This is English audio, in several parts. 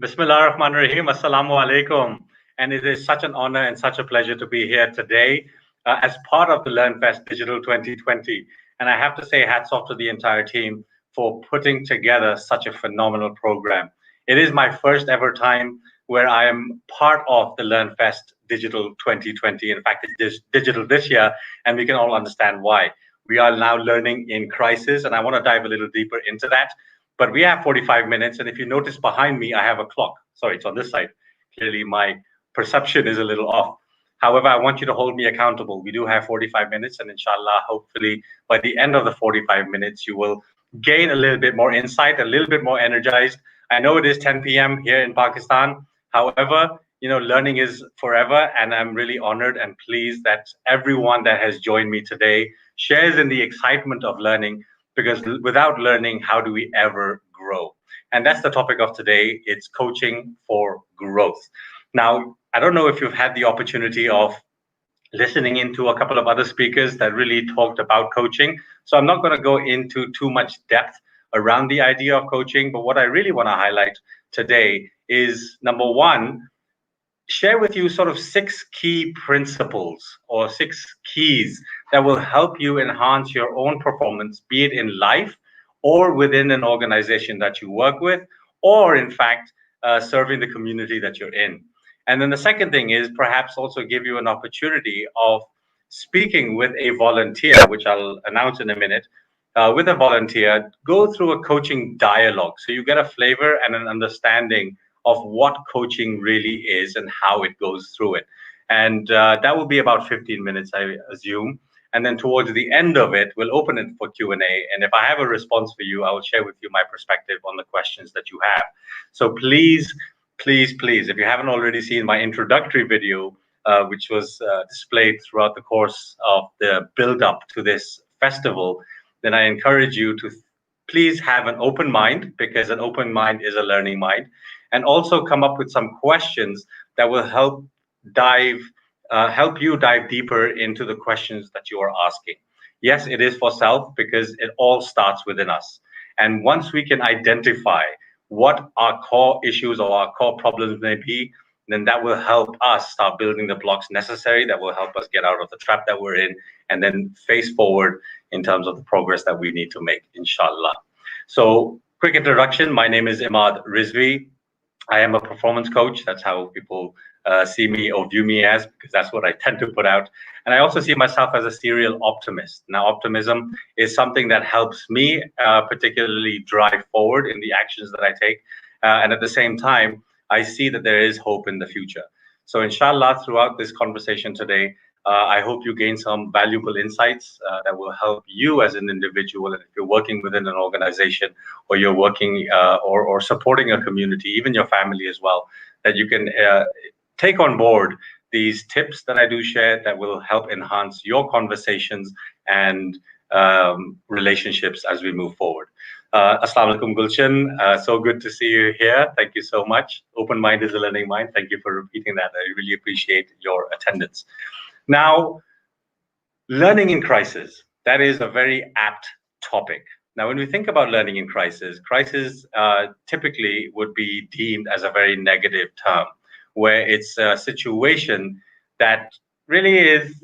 Bismillah ar-Rahman ar-Rahim. Assalamu alaikum. And it is such an honor and such a pleasure to be here today as part of the LearnFest Digital 2020. And I have to say hats off to the entire team for putting together such a phenomenal program. It is my first ever time where I am part of the LearnFest Digital 2020. In fact, it's digital this year, and we can all understand why. We are now learning in crisis, and I want to dive a little deeper into that. But we have 45 minutes, and if you notice behind me, I have a clock. Sorry, it's on this side. Clearly, my perception is a little off. However, I want you to hold me accountable. We do have 45 minutes, and inshallah, hopefully, by the end of the 45 minutes, you will gain a little bit more insight, a little bit more energized. I know it is 10 p.m. here in Pakistan. However, learning is forever, and I'm really honored and pleased that everyone that has joined me today shares in the excitement of learning, because without learning, how do we ever grow? And that's the topic of today. It's coaching for growth. Now, I don't know if you've had the opportunity of listening into a couple of other speakers that really talked about coaching. So I'm not going to go into too much depth around the idea of coaching, but what I really want to highlight today is, number one, share with you sort of 6 key principles or 6 keys that will help you enhance your own performance, be it in life or within an organization that you work with, or in fact, serving the community that you're in. And then the second thing is perhaps also give you an opportunity of speaking with a volunteer, which I'll announce in a minute. With a volunteer, go through a coaching dialogue so you get a flavor and an understanding of what coaching really is and how it goes through it. And that will be about 15 minutes, I assume. And then towards the end of it, we'll open it for Q&A. And if I have a response for you, I will share with you my perspective on the questions that you have. So please, please, please, if you haven't already seen my introductory video, which was displayed throughout the course of the build-up to this festival, then I encourage you to please have an open mind, because an open mind is a learning mind, and also come up with some questions that will help you dive deeper into the questions that you are asking. Yes, it is for self, because it all starts within us. And once we can identify what our core issues or our core problems may be, then that will help us start building the blocks necessary that will help us get out of the trap that we're in and then face forward in terms of the progress that we need to make, inshallah. So, quick introduction. My name is Imaad Rizvi. I am a performance coach. That's how people see me or view me as, because that's what I tend to put out. And I also see myself as a serial optimist. Now, optimism is something that helps me particularly drive forward in the actions that I take. And at the same time, I see that there is hope in the future. So inshallah, throughout this conversation today, I hope you gain some valuable insights that will help you as an individual. And if you're working within an organization, or you're working or supporting a community, even your family as well, that you can take on board these tips that I do share that will help enhance your conversations and relationships as we move forward. Assalamu alaikum, Gulshan. So good to see you here. Thank you so much. Open mind is a learning mind. Thank you for repeating that. I really appreciate your attendance. Now, learning in crisis, that is a very apt topic. Now, when we think about learning in crisis, crisis typically would be deemed as a very negative term, where it's a situation that really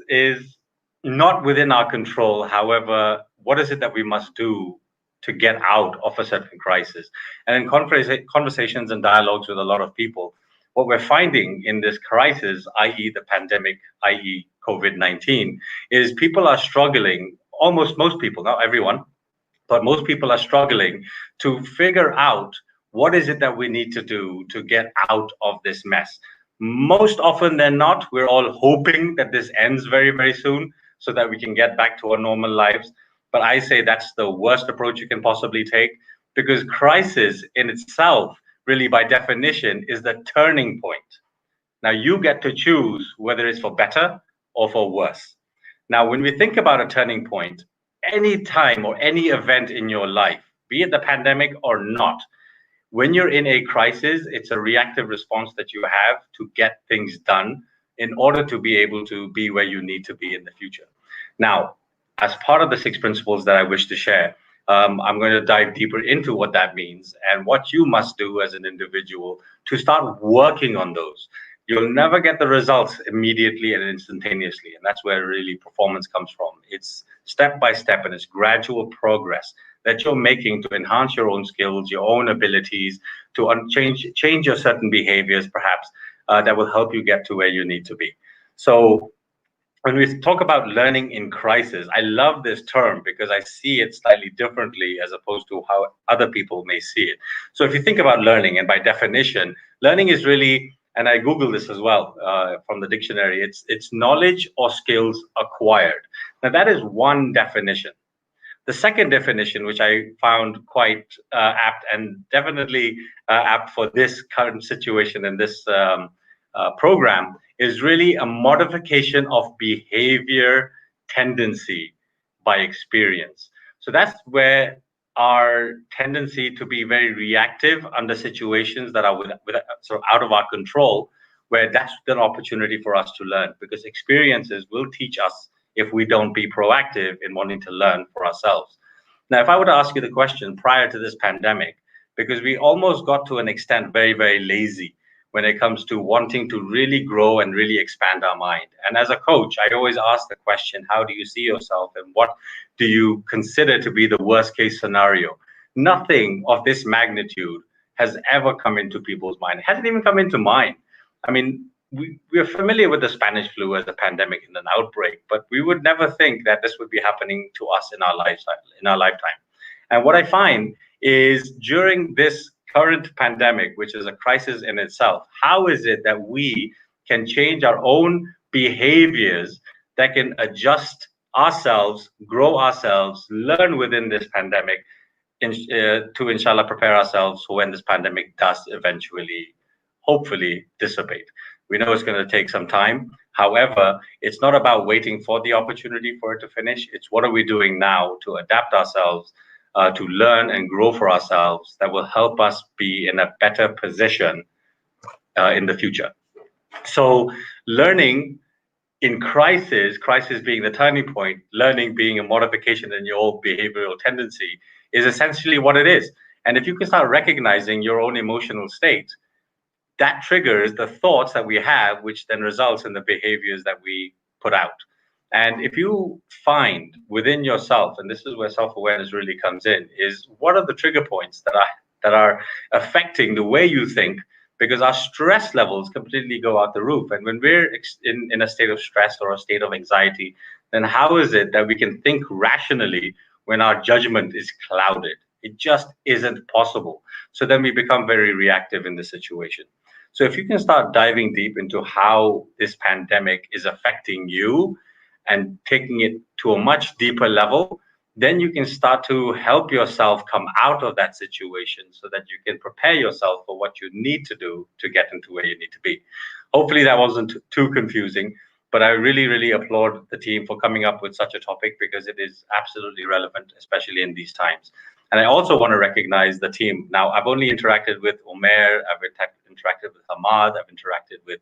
is not within our control. However, what is it that we must do to get out of a certain crisis? And in conversations and dialogues with a lot of people, what we're finding in this crisis, i.e. the pandemic, i.e. COVID-19, is people are struggling, most people, not everyone, but most people are struggling to figure out what is it that we need to do to get out of this mess. Most often than not, we're all hoping that this ends very, very soon so that we can get back to our normal lives. But I say that's the worst approach you can possibly take, because crisis in itself, really by definition, is the turning point. Now you get to choose whether it's for better or for worse. Now, when we think about a turning point, any time or any event in your life, be it the pandemic or not, when you're in a crisis, it's a reactive response that you have to get things done in order to be able to be where you need to be in the future. Now, as part of the 6 principles that I wish to share, I'm going to dive deeper into what that means and what you must do as an individual to start working on those. You'll never get the results immediately and instantaneously. And that's where really performance comes from. It's step by step and it's gradual progress that you're making to enhance your own skills, your own abilities, to change your certain behaviors, perhaps, that will help you get to where you need to be. So when we talk about learning in crisis, I love this term because I see it slightly differently as opposed to how other people may see it. So if you think about learning, and by definition, learning is really, and I Googled this as well from the dictionary, it's knowledge or skills acquired. Now that is one definition. The second definition, which I found quite apt and definitely apt for this current situation and this program, is really a modification of behavior tendency by experience. So that's where our tendency to be very reactive under situations that are sort of out of our control, where that's an opportunity for us to learn, because experiences will teach us if we don't be proactive in wanting to learn for ourselves. Now, if I were to ask you the question prior to this pandemic, because we almost got to an extent very, very lazy when it comes to wanting to really grow and really expand our mind. And as a coach, I always ask the question, how do you see yourself and what do you consider to be the worst case scenario? Nothing of this magnitude has ever come into people's mind. It hasn't even come into mine. I mean, we're familiar with the Spanish flu as a pandemic and an outbreak, but we would never think that this would be happening to us in our lifetime. And what I find is during this current pandemic, which is a crisis in itself, how is it that we can change our own behaviors that can adjust ourselves, grow ourselves, learn within this pandemic, to inshallah prepare ourselves for when this pandemic does eventually, hopefully, dissipate. We know it's going to take some time. However, it's not about waiting for the opportunity for it to finish. It's what are we doing now to adapt ourselves, to learn and grow for ourselves that will help us be in a better position in the future. So learning in crisis being the turning point, learning being a modification in your own behavioral tendency is essentially what it is. And if you can start recognizing your own emotional state, that triggers the thoughts that we have, which then results in the behaviors that we put out. And if you find within yourself, and this is where self-awareness really comes in, is what are the trigger points that are affecting the way you think, because our stress levels completely go out the roof. And when we're in a state of stress or a state of anxiety, then how is it that we can think rationally when our judgment is clouded? It just isn't possible. So then we become very reactive in the situation. So if you can start diving deep into how this pandemic is affecting you and taking it to a much deeper level, then you can start to help yourself come out of that situation so that you can prepare yourself for what you need to do to get into where you need to be. Hopefully that wasn't too confusing, but I really, really applaud the team for coming up with such a topic because it is absolutely relevant, especially in these times. And I also want to recognize the team. Now, I've only interacted with Umair, I've interacted with Imaad, I've interacted with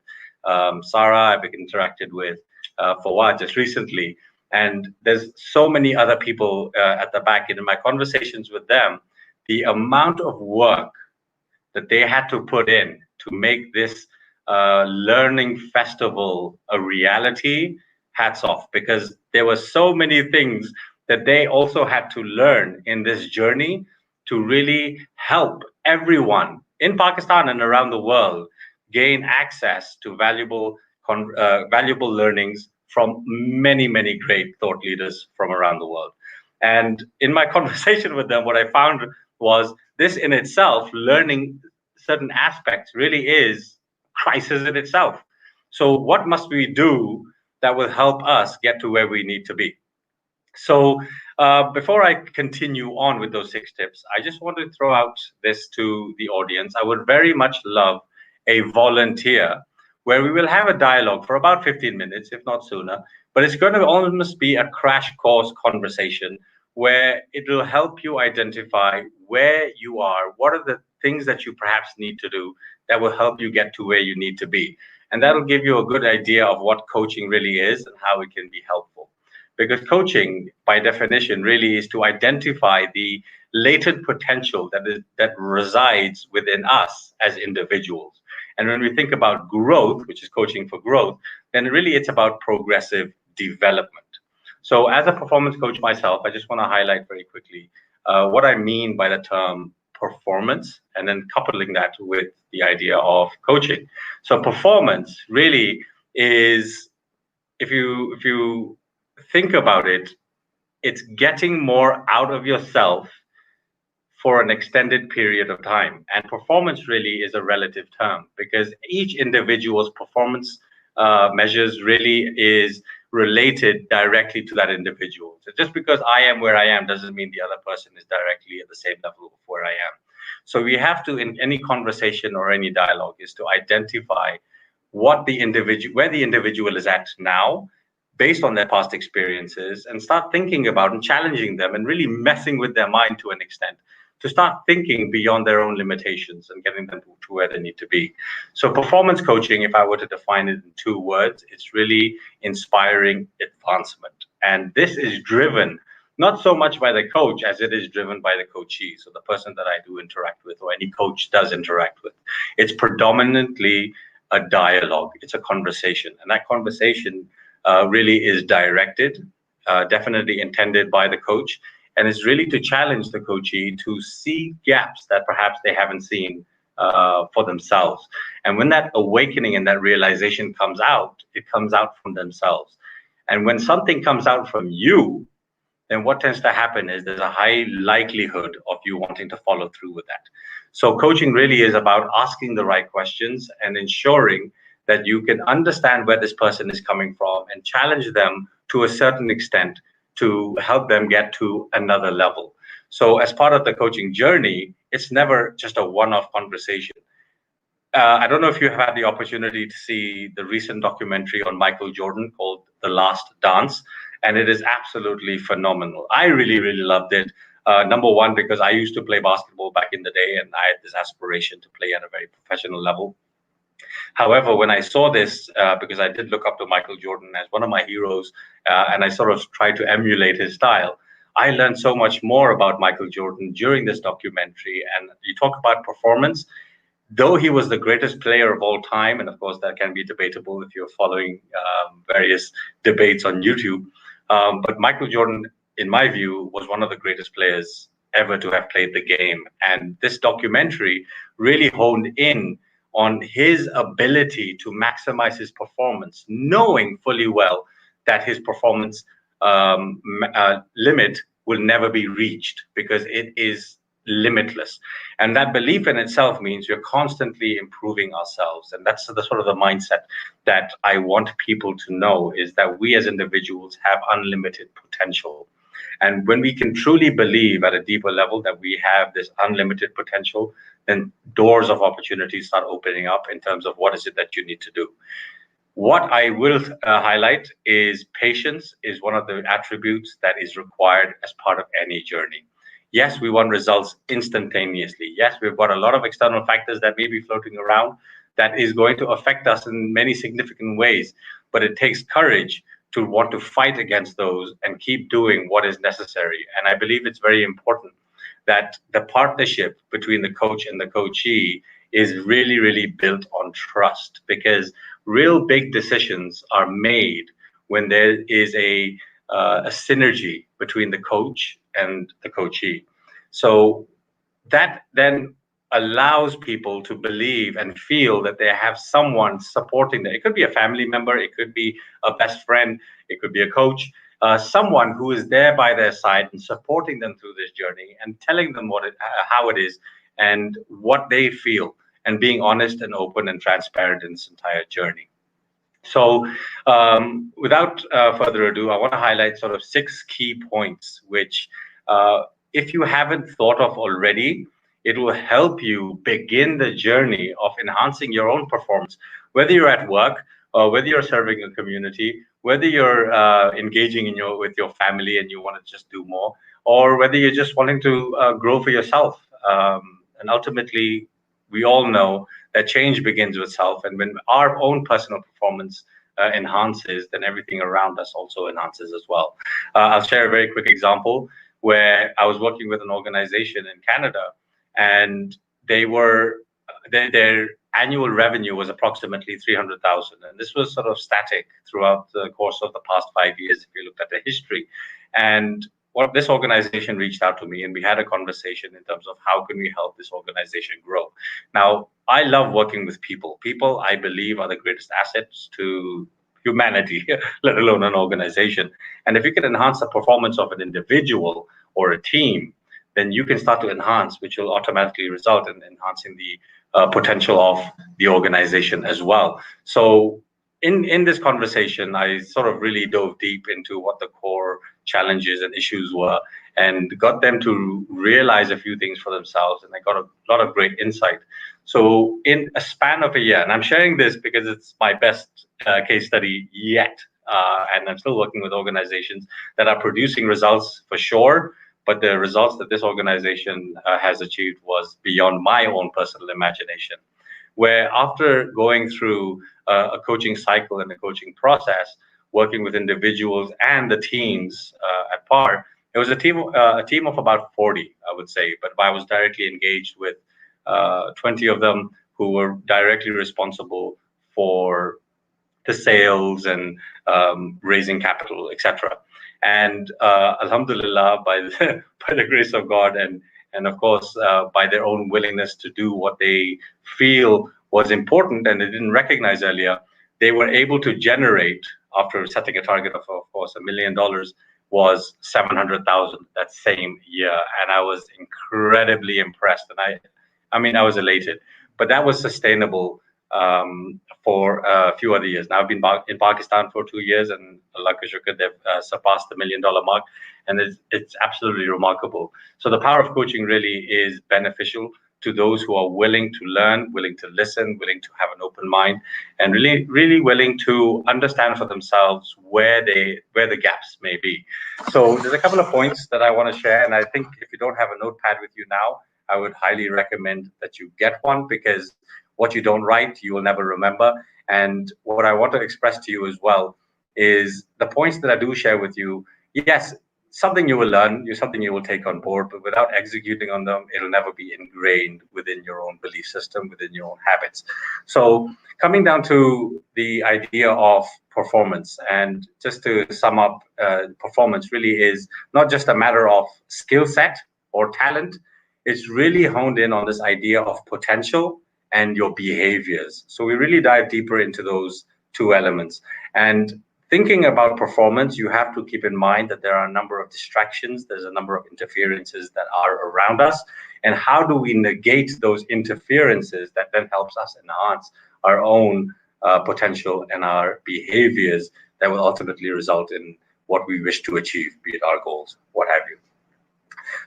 Sarah, I've interacted with Fawad just recently. And there's so many other people at the back. And in my conversations with them, the amount of work that they had to put in to make this learning festival a reality, hats off, because there were so many things that they also had to learn in this journey to really help everyone in Pakistan and around the world gain access to valuable learnings from many, many great thought leaders from around the world. And in my conversation with them, what I found was this in itself, learning certain aspects really is crisis in itself. So what must we do that will help us get to where we need to be? So before I continue on with those 6 tips, I just want to throw out this to the audience. I would very much love a volunteer where we will have a dialogue for about 15 minutes, if not sooner, but it's going to almost be a crash course conversation where it will help you identify where you are, what are the things that you perhaps need to do that will help you get to where you need to be. And that'll give you a good idea of what coaching really is and how it can be helpful. because coaching, by definition, really is to identify the latent potential that resides within us as individuals. And when we think about growth, which is coaching for growth, then really it's about progressive development. So as a performance coach myself, I just want to highlight very quickly what I mean by the term performance, and then coupling that with the idea of coaching. So performance really is, if you think about it, it's getting more out of yourself for an extended period of time. And performance really is a relative term, because each individual's performance measures really is related directly to that individual. So just because I am where I am doesn't mean the other person is directly at the same level of where I am. So we have to, in any conversation or any dialogue, is to identify where the individual is at now, based on their past experiences, and start thinking about and challenging them and really messing with their mind to an extent, to start thinking beyond their own limitations and getting them to where they need to be. So performance coaching, if I were to define it in 2 words, it's really inspiring advancement. And this is driven not so much by the coach as it is driven by the coachee, so the person that I do interact with, or any coach does interact with. It's predominantly a dialogue, it's a conversation. And that conversation really is directed, definitely intended by the coach, and it's really to challenge the coachee to see gaps that perhaps they haven't seen for themselves. And when that awakening and that realization comes out, it comes out from themselves. And when something comes out from you, then what tends to happen is there's a high likelihood of you wanting to follow through with that. So coaching really is about asking the right questions and ensuring that you can understand where this person is coming from and challenge them to a certain extent to help them get to another level. So as part of the coaching journey, it's never just a one-off conversation. I don't know if you have had the opportunity to see the recent documentary on Michael Jordan called The Last Dance, and it is absolutely phenomenal. I really, really loved it. Number one, because I used to play basketball back in the day, and I had this aspiration to play at a very professional level. However, when I saw this, because I did look up to Michael Jordan as one of my heroes, and I sort of tried to emulate his style, I learned so much more about Michael Jordan during this documentary. And you talk about performance, though he was the greatest player of all time, and of course that can be debatable if you're following various debates on YouTube, but Michael Jordan, in my view, was one of the greatest players ever to have played the game. And this documentary really honed in on his ability to maximize his performance, knowing fully well that his performance limit will never be reached, because it is limitless. And that belief in itself means we're constantly improving ourselves. And that's the sort of the mindset that I want people to know, is that we as individuals have unlimited potential. And when we can truly believe at a deeper level that we have this unlimited potential, then doors of opportunity start opening up in terms of what is it that you need to do. What I will highlight is patience is one of the attributes that is required as part of any journey. Yes, we want results instantaneously. Yes, we've got a lot of external factors that may be floating around that is going to affect us in many significant ways, but it takes courage to want to fight against those and keep doing what is necessary. And I believe it's very important that the partnership between the coach and the coachee is really, really built on trust, because real big decisions are made when there is a synergy between the coach and the coachee. So that then allows people to believe and feel that they have someone supporting them. It could be a family member, it could be a best friend, it could be a coach, someone who is there by their side and supporting them through this journey and telling them how it is and what they feel, and being honest and open and transparent in this entire journey. So without further ado, I want to highlight sort of 6 key points, which if you haven't thought of already, it will help you begin the journey of enhancing your own performance, whether you're at work, or whether you're serving a community, whether you're engaging with your family and you want to just do more, or whether you're just wanting to grow for yourself. And ultimately, we all know that change begins with self. And when our own personal performance enhances, then everything around us also enhances as well. I'll share a very quick example where I was working with an organization in Canada, and they were their annual revenue was approximately 300,000, and this was sort of static throughout the course of the past 5 years if you looked at the history. And what this organization reached out to me, and we had a conversation in terms of how can we help this organization grow. Now, I love working with people. People, I believe, are the greatest assets to humanity, let alone an organization. And if you can enhance the performance of an individual or a team, then you can start to enhance, which will automatically result in enhancing the potential of the organization as well. So in this conversation, I sort of really dove deep into what the core challenges and issues were, and got them to realize a few things for themselves, and I got a lot of great insight. So in a span of a year, and I'm sharing this because it's my best case study yet, and I'm still working with organizations that are producing results for sure, but the results that this organization has achieved was beyond my own personal imagination. Where after going through a coaching cycle and a coaching process, working with individuals and the teams at par, it was a team of about 40, I would say, but I was directly engaged with 20 of them who were directly responsible for the sales and raising capital, etc. And Alhamdulillah, by the grace of God, and of course by their own willingness to do what they feel was important and they didn't recognize earlier, they were able to generate, after setting a target of course, $1 million, was 700,000 that same year. And I was incredibly impressed, and I mean, I was elated. But that was sustainable for a few other years. Now, I've been in Pakistan for 2 years, and Allah ka shukr, they've surpassed the $1 million mark, and it's absolutely remarkable. So the power of coaching really is beneficial to those who are willing to learn, willing to listen, willing to have an open mind, and really willing to understand for themselves where the gaps may be. So there's a couple of points that I want to share, and I think if you don't have a notepad with you now, I would highly recommend that you get one, because what you don't write, you will never remember. And what I want to express to you as well is the points that I do share with you. Yes, something you will learn, something you will take on board, but without executing on them, it'll never be ingrained within your own belief system, within your own habits. So coming down to the idea of performance, and just to sum up, performance really is not just a matter of skill set or talent. It's really honed in on this idea of potential and your behaviors. So we really dive deeper into those two elements. And thinking about performance, you have to keep in mind that there are a number of distractions, there's a number of interferences that are around us. And how do we negate those interferences that then helps us enhance our own potential and our behaviors that will ultimately result in what we wish to achieve, be it our goals, what have you.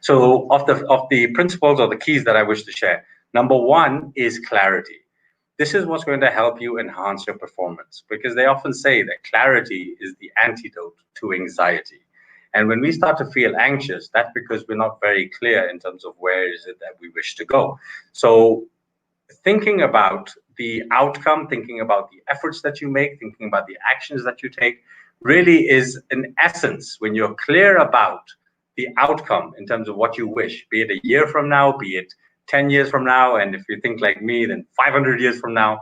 So of the principles or the keys that I wish to share, number one is clarity. This is what's going to help you enhance your performance, because they often say that clarity is the antidote to anxiety. And when we start to feel anxious, that's because we're not very clear in terms of where is it that we wish to go. So thinking about the outcome, thinking about the efforts that you make, thinking about the actions that you take, really is in essence, when you're clear about the outcome in terms of what you wish, be it a year from now, be it 10 years from now, and if you think like me, then 500 years from now.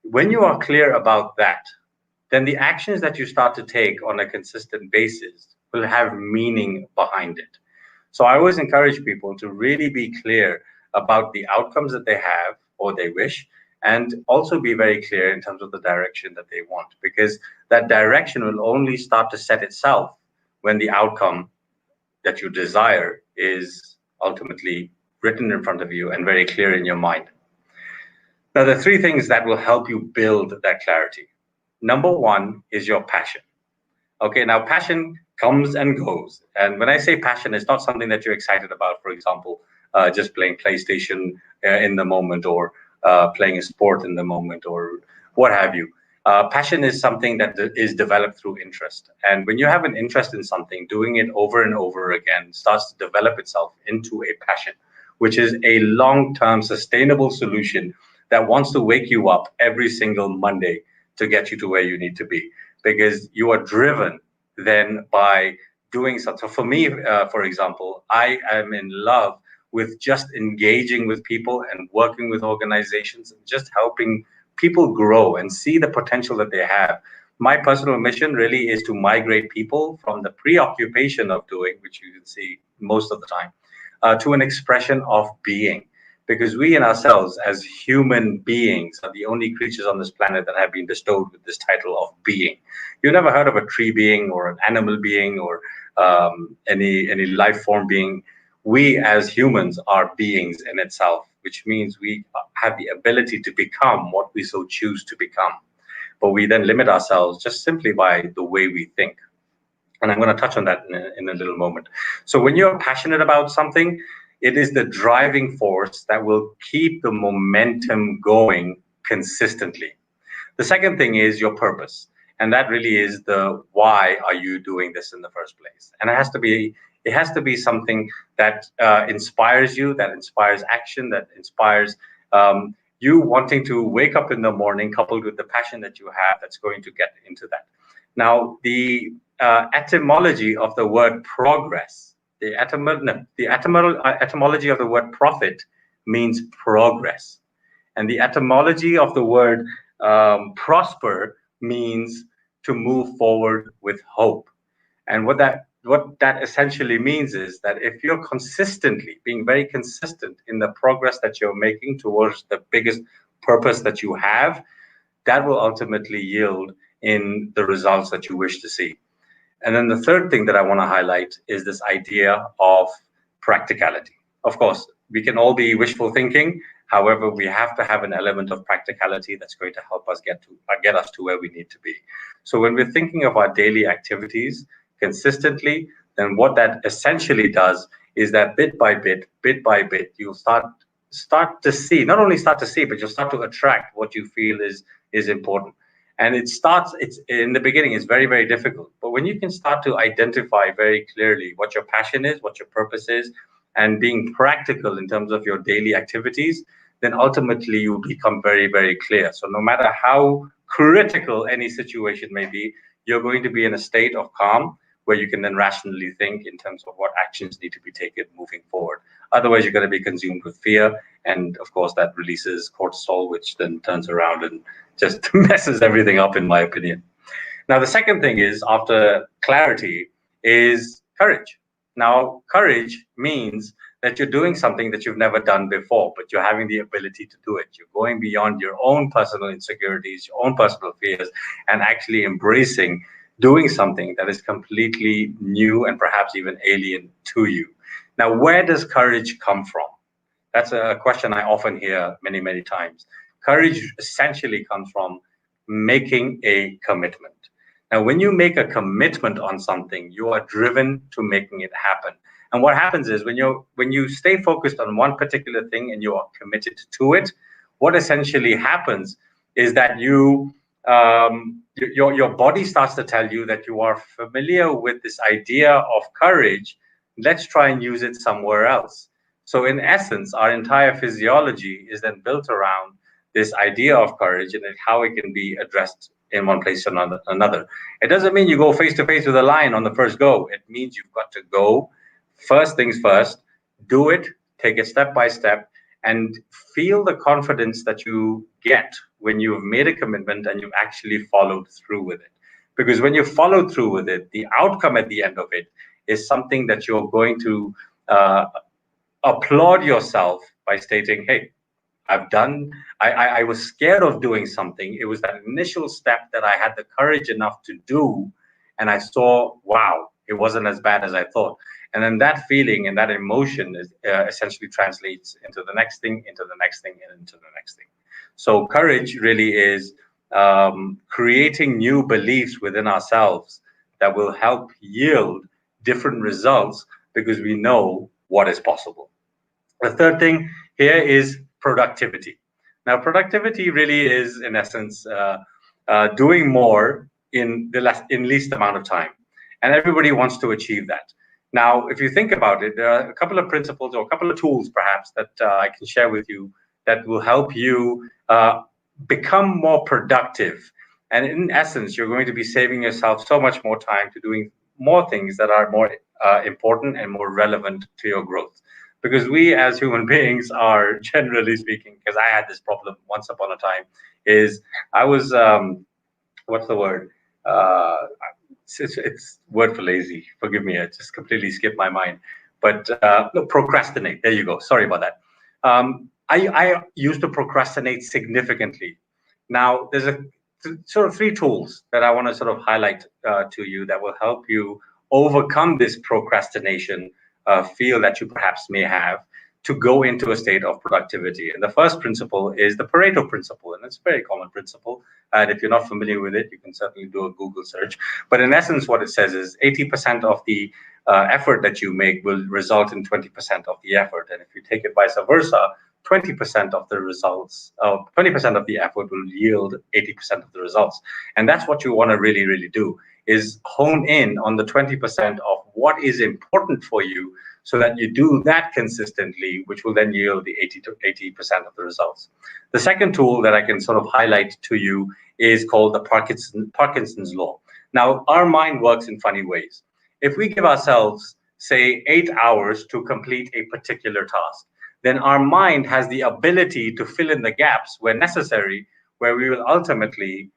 When you are clear about that, then the actions that you start to take on a consistent basis will have meaning behind it. So I always encourage people to really be clear about the outcomes that they have or they wish, and also be very clear in terms of the direction that they want, because that direction will only start to set itself when the outcome that you desire is ultimately written in front of you and very clear in your mind. Now, the three things that will help you build that clarity. Number one is your passion. Okay, now passion comes and goes. And when I say passion, it's not something that you're excited about, for example, just playing PlayStation in the moment, or playing a sport in the moment, or what have you. Passion is something that is developed through interest. And when you have an interest in something, doing it over and over again starts to develop itself into a passion, which is a long-term sustainable solution that wants to wake you up every single Monday to get you to where you need to be, because you are driven then by doing something. So for me, for example, I am in love with just engaging with people and working with organizations and just helping people grow and see the potential that they have. My personal mission really is to migrate people from the preoccupation of doing, which you can see most of the time, to an expression of being. Because we in ourselves, as human beings, are the only creatures on this planet that have been bestowed with this title of being. You've never heard of a tree being or an animal being or any life form being. We as humans are beings in itself, which means we have the ability to become what we so choose to become. But we then limit ourselves just simply by the way we think. And I'm going to touch on that in a little moment. So when you're passionate about something, it is the driving force that will keep the momentum going consistently. The second thing is your purpose. And that really is the why are you doing this in the first place? And it has to be something that inspires you, that inspires action, that inspires you wanting to wake up in the morning, coupled with the passion that you have that's going to get into that. Now, the etymology of the word progress, the etymology of the word profit means progress. And the etymology of the word prosper means to move forward with hope. And what that essentially means is that if you're consistently being very consistent in the progress that you're making towards the biggest purpose that you have, that will ultimately yield in the results that you wish to see. And then the third thing that I want to highlight is this idea of practicality. Of course, we can all be wishful thinking. However, we have to have an element of practicality that's going to help us get us to where we need to be. So when we're thinking of our daily activities consistently, then what that essentially does is that bit by bit, you'll start to see, not only start to see, but you'll start to attract what you feel is important. And it's in the beginning, it's very, very difficult. But when you can start to identify very clearly what your passion is, what your purpose is, and being practical in terms of your daily activities, then ultimately you become very, very clear. So no matter how critical any situation may be, you're going to be in a state of calm where you can then rationally think in terms of what actions need to be taken moving forward. Otherwise, you're going to be consumed with fear. And of course, that releases cortisol, which then turns around and just messes everything up, in my opinion. Now, the second thing is, after clarity, is courage. Now, courage means that you're doing something that you've never done before, but you're having the ability to do it. You're going beyond your own personal insecurities, your own personal fears, and actually embracing doing something that is completely new and perhaps even alien to you. Now, where does courage come from? That's a question I often hear many, many times. Courage essentially comes from making a commitment. Now, when you make a commitment on something, you are driven to making it happen. And what happens is when you stay focused on one particular thing and you are committed to it, what essentially happens is that your body starts to tell you that you are familiar with this idea of courage. Let's try and use it somewhere else. So in essence, our entire physiology is then built around this idea of courage and how it can be addressed in one place or another. It doesn't mean you go face to face with a lion on the first go. It means you've got to go, first things first, do it, take it step by step, and feel the confidence that you get when you've made a commitment and you've actually followed through with it. Because when you follow through with it, the outcome at the end of it is something that you're going to applaud yourself by stating, hey, I was scared of doing something. It was that initial step that I had the courage enough to do. And I saw, wow, it wasn't as bad as I thought. And then that feeling and that emotion is, essentially translates into the next thing, into the next thing, and into the next thing. So courage really is creating new beliefs within ourselves that will help yield different results because we know what is possible. The third thing here is productivity. Now, productivity really is, in essence, doing more in least amount of time. And everybody wants to achieve that. Now, if you think about it, there are a couple of principles or a couple of tools, perhaps, that I can share with you that will help you become more productive And in essence, you're going to be saving yourself so much more time to doing more things that are more important and more relevant to your growth. Because we as human beings are, generally speaking, because I had this problem once upon a time, is I was, what's the word? Uh, it's word for lazy. Forgive me, I just completely skipped my mind. But no, procrastinate. There you go. Sorry about that. I used to procrastinate significantly. Now, there's a sort of three tools that I want to sort of highlight to you that will help you overcome this procrastination feel that you perhaps may have to go into a state of productivity. And the first principle is the Pareto principle, and it's a very common principle. And if you're not familiar with it, you can certainly do a Google search. But in essence, what it says is 80% of the effort that you make will result in 20% of the effort. And if you take it vice versa, 20% of the results, 20% of the effort will yield 80% of the results. And that's what you want to really, really do, is hone in on the 20% of what is important for you so that you do that consistently, which will then yield the 80% of the results. The second tool that I can sort of highlight to you is called the Parkinson's law. Now, our mind works in funny ways. If we give ourselves, say, 8 hours to complete a particular task, then our mind has the ability to fill in the gaps where necessary, where we will ultimately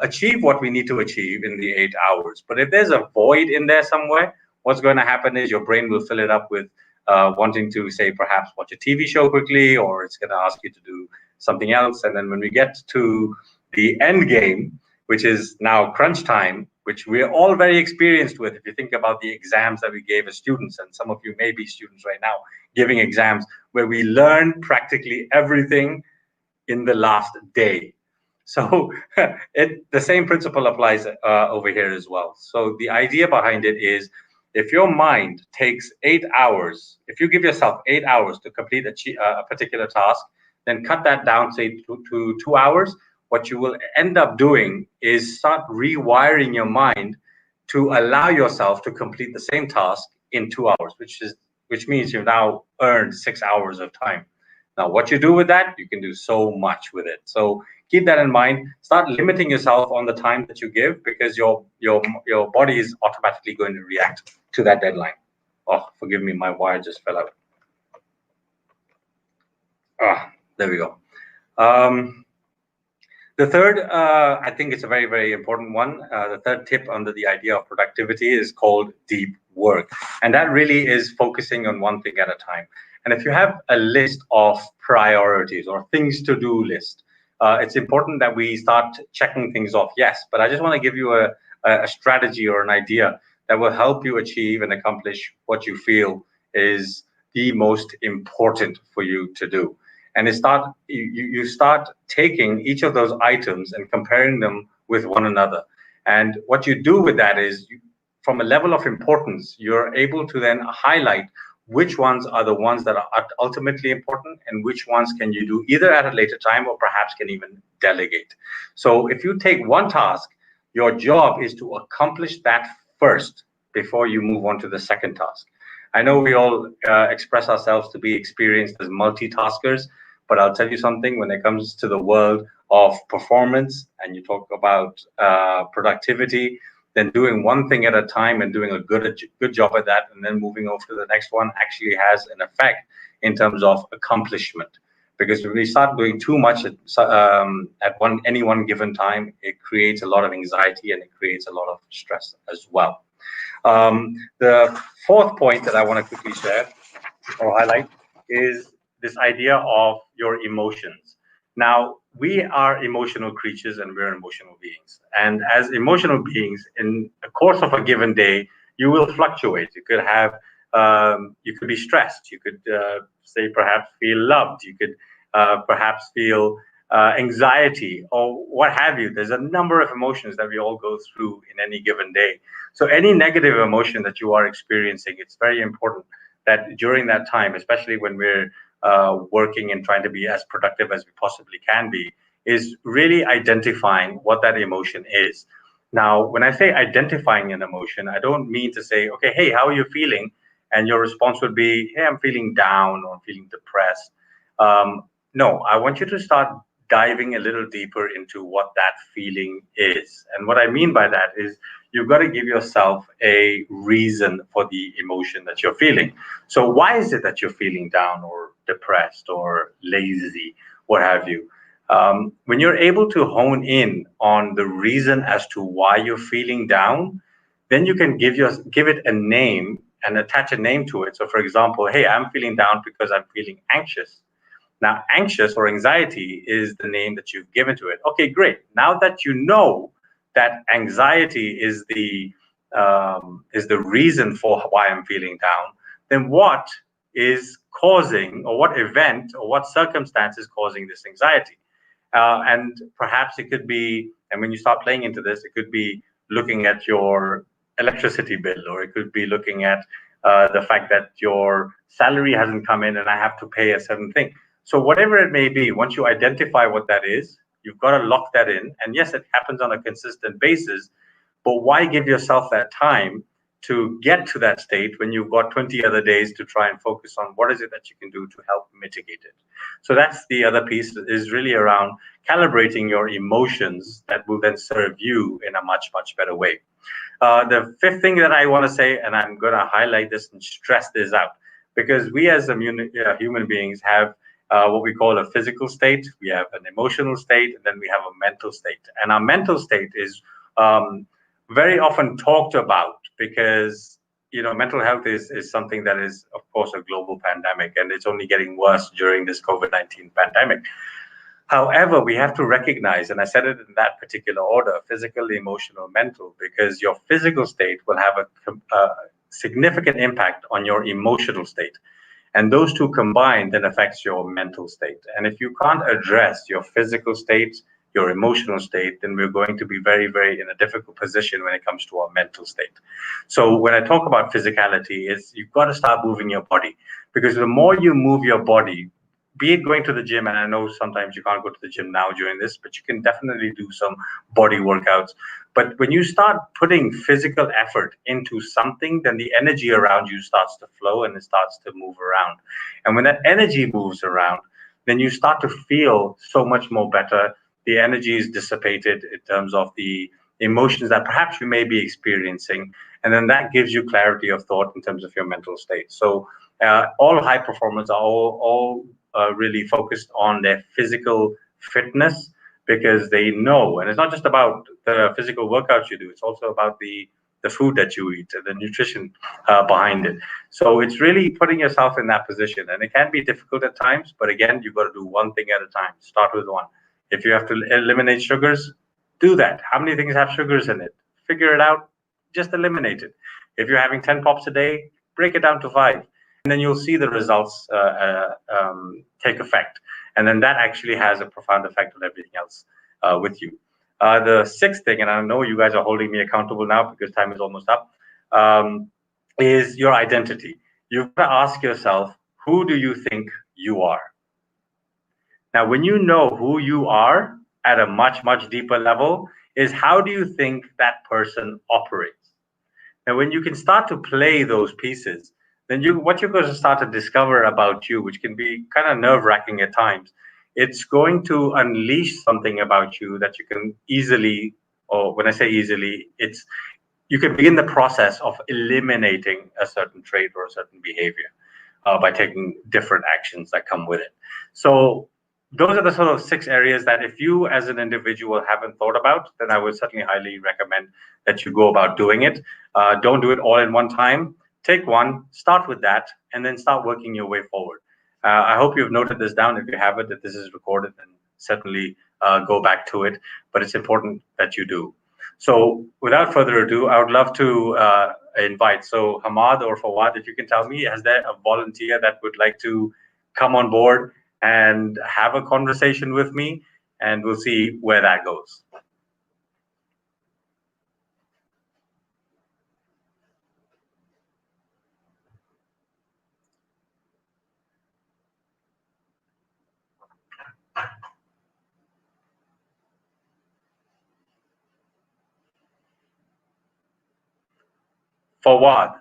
achieve what we need to achieve in the 8 hours. But if there's a void in there somewhere, what's going to happen is your brain will fill it up with wanting to, say, perhaps watch a TV show quickly, or it's going to ask you to do something else. And then when we get to the end game, which is now crunch time, which we're all very experienced with. If you think about the exams that we gave as students, and some of you may be students right now giving exams, where we learn practically everything in the last day. So the same principle applies over here as well. So the idea behind it is, if your mind takes 8 hours, if you give yourself 8 hours to complete a particular task, then cut that down, say, to 2 hours. What you will end up doing is start rewiring your mind to allow yourself to complete the same task in 2 hours, which means you've now earned 6 hours of time. Now, what you do with that, you can do so much with it. So keep that in mind. Start limiting yourself on the time that you give, because your body is automatically going to react to that deadline. Oh, forgive me, my wire just fell out. There we go. The third, I think it's a very, very important one. The third tip under the idea of productivity is called deep work. And that really is focusing on one thing at a time. And if you have a list of priorities or things to do list, it's important that we start checking things off. Yes, but I just want to give you a strategy or an idea that will help you achieve and accomplish what you feel is the most important for you to do. And you start taking each of those items and comparing them with one another. And what you do with that is, from a level of importance, you're able to then highlight which ones are the ones that are ultimately important and which ones can you do either at a later time or perhaps can even delegate. So if you take one task, your job is to accomplish that first before you move on to the second task. I know we all express ourselves to be experienced as multitaskers, but I'll tell you something, when it comes to the world of performance and you talk about productivity, then doing one thing at a time and doing a good job at that and then moving over to the next one actually has an effect in terms of accomplishment. Because when we start doing too much at any one given time, it creates a lot of anxiety and it creates a lot of stress as well. The fourth point that I want to quickly share or highlight is this idea of your emotions. Now, we are emotional creatures and we're emotional beings. And as emotional beings, in the course of a given day, you will fluctuate. You could have, you could be stressed. You could say perhaps feel loved. You could perhaps feel anxiety or what have you. There's a number of emotions that we all go through in any given day. So any negative emotion that you are experiencing, it's very important that during that time, especially when we're working and trying to be as productive as we possibly can be, is really identifying what that emotion is. Now, when I say identifying an emotion, I don't mean to say, okay, hey, how are you feeling? And your response would be, hey, I'm feeling down or I'm feeling depressed. No, I want you to start diving a little deeper into what that feeling is. And what I mean by that is you've got to give yourself a reason for the emotion that you're feeling. So why is it that you're feeling down or depressed or lazy, what have you? When you're able to hone in on the reason as to why you're feeling down, then you can give it a name and attach a name to it. So for example, hey, I'm feeling down because I'm feeling anxious. Now, anxious or anxiety is the name that you've given to it. Okay, great. Now that you know that anxiety is the reason for why I'm feeling down, then what is causing, or what event or what circumstance is causing this anxiety? And perhaps it could be, and when you start playing into this, it could be looking at your electricity bill, or it could be looking at the fact that your salary hasn't come in and I have to pay a certain thing. So whatever it may be, once you identify what that is, you've got to lock that in. And yes, it happens on a consistent basis, but why give yourself that time to get to that state when you've got 20 other days to try and focus on what is it that you can do to help mitigate it? So that's the other piece, is really around calibrating your emotions that will then serve you in a much, much better way. The fifth thing that I want to say, and I'm going to highlight this and stress this out, because we as human beings have what we call a physical state, we have an emotional state, and then we have a mental state. And our mental state is very often talked about because mental health is something that is, of course, a global pandemic, and it's only getting worse during this COVID-19 pandemic. However, we have to recognize, and I said it in that particular order, physical, emotional, mental, because your physical state will have a significant impact on your emotional state. And those two combined then affects your mental state. And if you can't address your physical state, your emotional state, then we're going to be very, very in a difficult position when it comes to our mental state. So when I talk about physicality, is you've got to start moving your body, because the more you move your body, be it going to the gym, and I know sometimes you can't go to the gym now during this, but you can definitely do some body workouts. But when you start putting physical effort into something, then the energy around you starts to flow and it starts to move around. And when that energy moves around, then you start to feel so much more better. The energy is dissipated in terms of the emotions that perhaps you may be experiencing. And then that gives you clarity of thought in terms of your mental state. So all high performers are all really focused on their physical fitness, because they know, and it's not just about the physical workouts you do, it's also about the food that you eat, the nutrition behind it. So it's really putting yourself in that position, and it can be difficult at times, but again, you've got to do one thing at a time. Start with one. If you have to eliminate sugars, do that. How many things have sugars in it? Figure it out, just eliminate it. If you're having 10 pops a day, break it down to 5, and then you'll see the results take effect. And then that actually has a profound effect on everything else with you. The sixth thing, and I know you guys are holding me accountable now because time is almost up, is your identity. You've got to ask yourself, who do you think you are? Now, when you know who you are at a much, much deeper level, is how do you think that person operates? Now, when you can start to play those pieces, then what you're going to start to discover about you, which can be kind of nerve-wracking at times, it's going to unleash something about you that you can easily, or when I say easily, it's you can begin the process of eliminating a certain trait or a certain behavior by taking different actions that come with it. So those are the sort of 6 areas that if you as an individual haven't thought about, then I would certainly highly recommend that you go about doing it. Don't do it all in one time. Take one, start with that, and then start working your way forward. I hope you've noted this down. If you haven't, that this is recorded, then certainly go back to it. But it's important that you do. So without further ado, I would love to invite, so Hamad or Fawad, if you can tell me, is there a volunteer that would like to come on board and have a conversation with me, and we'll see where that goes. Fawad.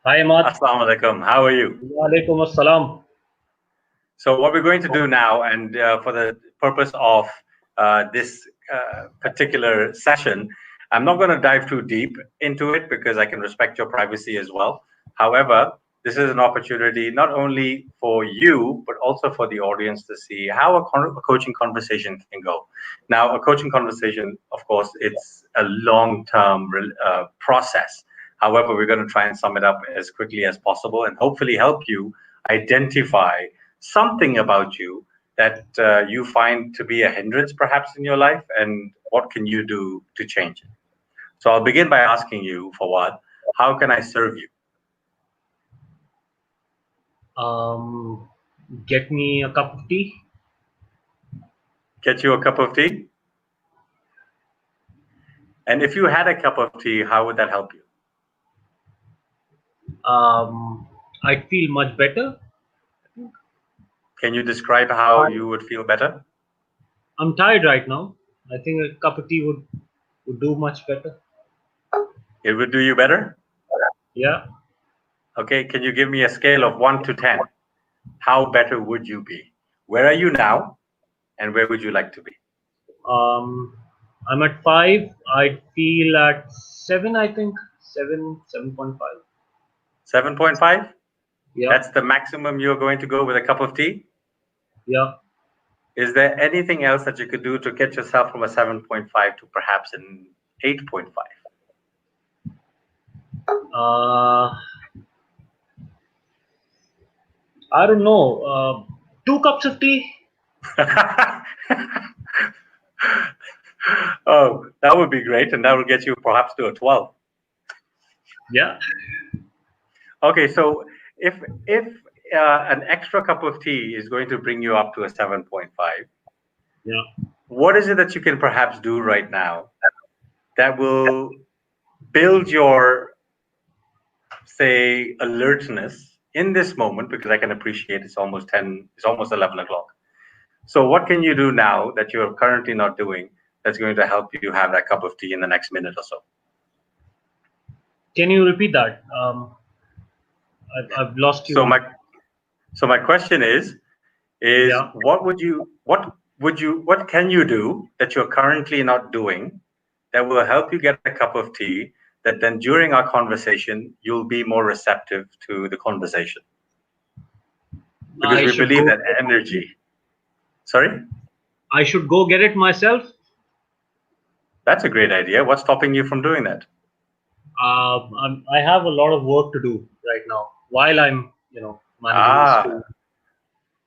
Hi, Imaad. Assalamu alaikum. How are you? Walaikum assalam. So what we're going to do now, and for the purpose of this particular session, I'm not going to dive too deep into it because I can respect your privacy as well. However, this is an opportunity not only for you, but also for the audience to see how a coaching conversation can go. Now, a coaching conversation, of course, it's a long-term process. However, we're going to try and sum it up as quickly as possible and hopefully help you identify something about you that you find to be a hindrance perhaps in your life, and what can you do to change it. So I'll begin by asking you, Fawad, how can I serve you? Get me a cup of tea. Get you a cup of tea? And if you had a cup of tea, how would that help you? I'd feel much better. Can you describe how you would feel better? I'm tired right now. I think a cup of tea would do much better. It would do you better? Yeah. Okay, can you give me a scale of 1 to 10? How better would you be? Where are you now, and where would you like to be? I'm at 5. I'd feel at 7. I think 7.5. 7.5? Yeah. That's the maximum you're going to go with a cup of tea? Yeah. Is there anything else that you could do to get yourself from a 7.5 to perhaps an 8.5? I don't know. 2 cups of tea. Oh, that would be great, and that will get you perhaps to a 12. Yeah. Okay, so if an extra cup of tea is going to bring you up to a 7.5, Yeah. what is it that you can perhaps do right now that will build your, say, alertness in this moment? Because I can appreciate it's almost 10, it's almost 11 o'clock. So what can you do now that you're currently not doing that's going to help you have that cup of tea in the next minute or so? Can you repeat that? I've lost So you. my question is Yeah. what can you do that you're currently not doing that will help you get a cup of tea, that then during our conversation you'll be more receptive to the conversation? Because I we should believe go. that energy. Sorry? I should go get it myself. That's a great idea. What's stopping you from doing that? I have a lot of work to do right now while I'm, managing the school.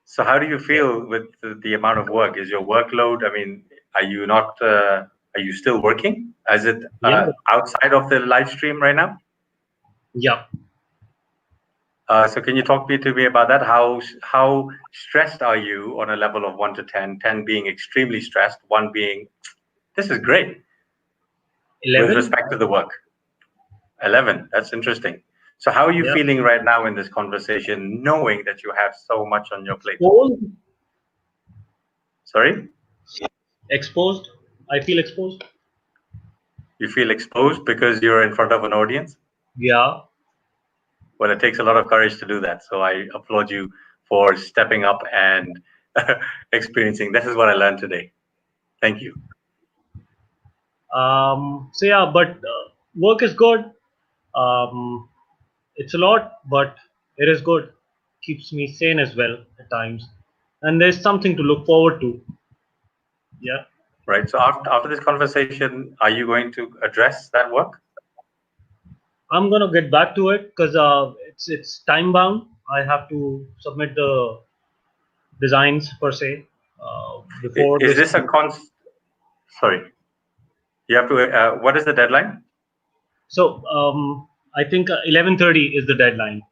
So how do you Yeah. feel with the amount of work? Is your workload, I mean, are you not, are you still working? Is it Yeah. outside of the live stream right now? Yeah. So can you talk to me about that? How stressed are you on a level of 1 to 10? 10 being extremely stressed, 1 being, this is great, with 11. respect to the work. 11, that's interesting. So how are you Yeah. feeling right now in this conversation, knowing that you have so much on your plate? Exposed. Sorry? Exposed. I feel exposed. You feel exposed because you're in front of an audience? Yeah. Well, it takes a lot of courage to do that. So I applaud you for stepping up and experiencing. This is what I learned today. Thank you. So yeah, but work is good. Um, it's a lot, but it is good. Keeps me sane as well at times, and there's something to look forward to. Yeah. Right. So after this conversation, are you going to address that work? I'm gonna get back to it because it's time bound. I have to submit the designs per se before Is this. this a Sorry, you have to. What is the deadline? So I think 11:30 is the deadline.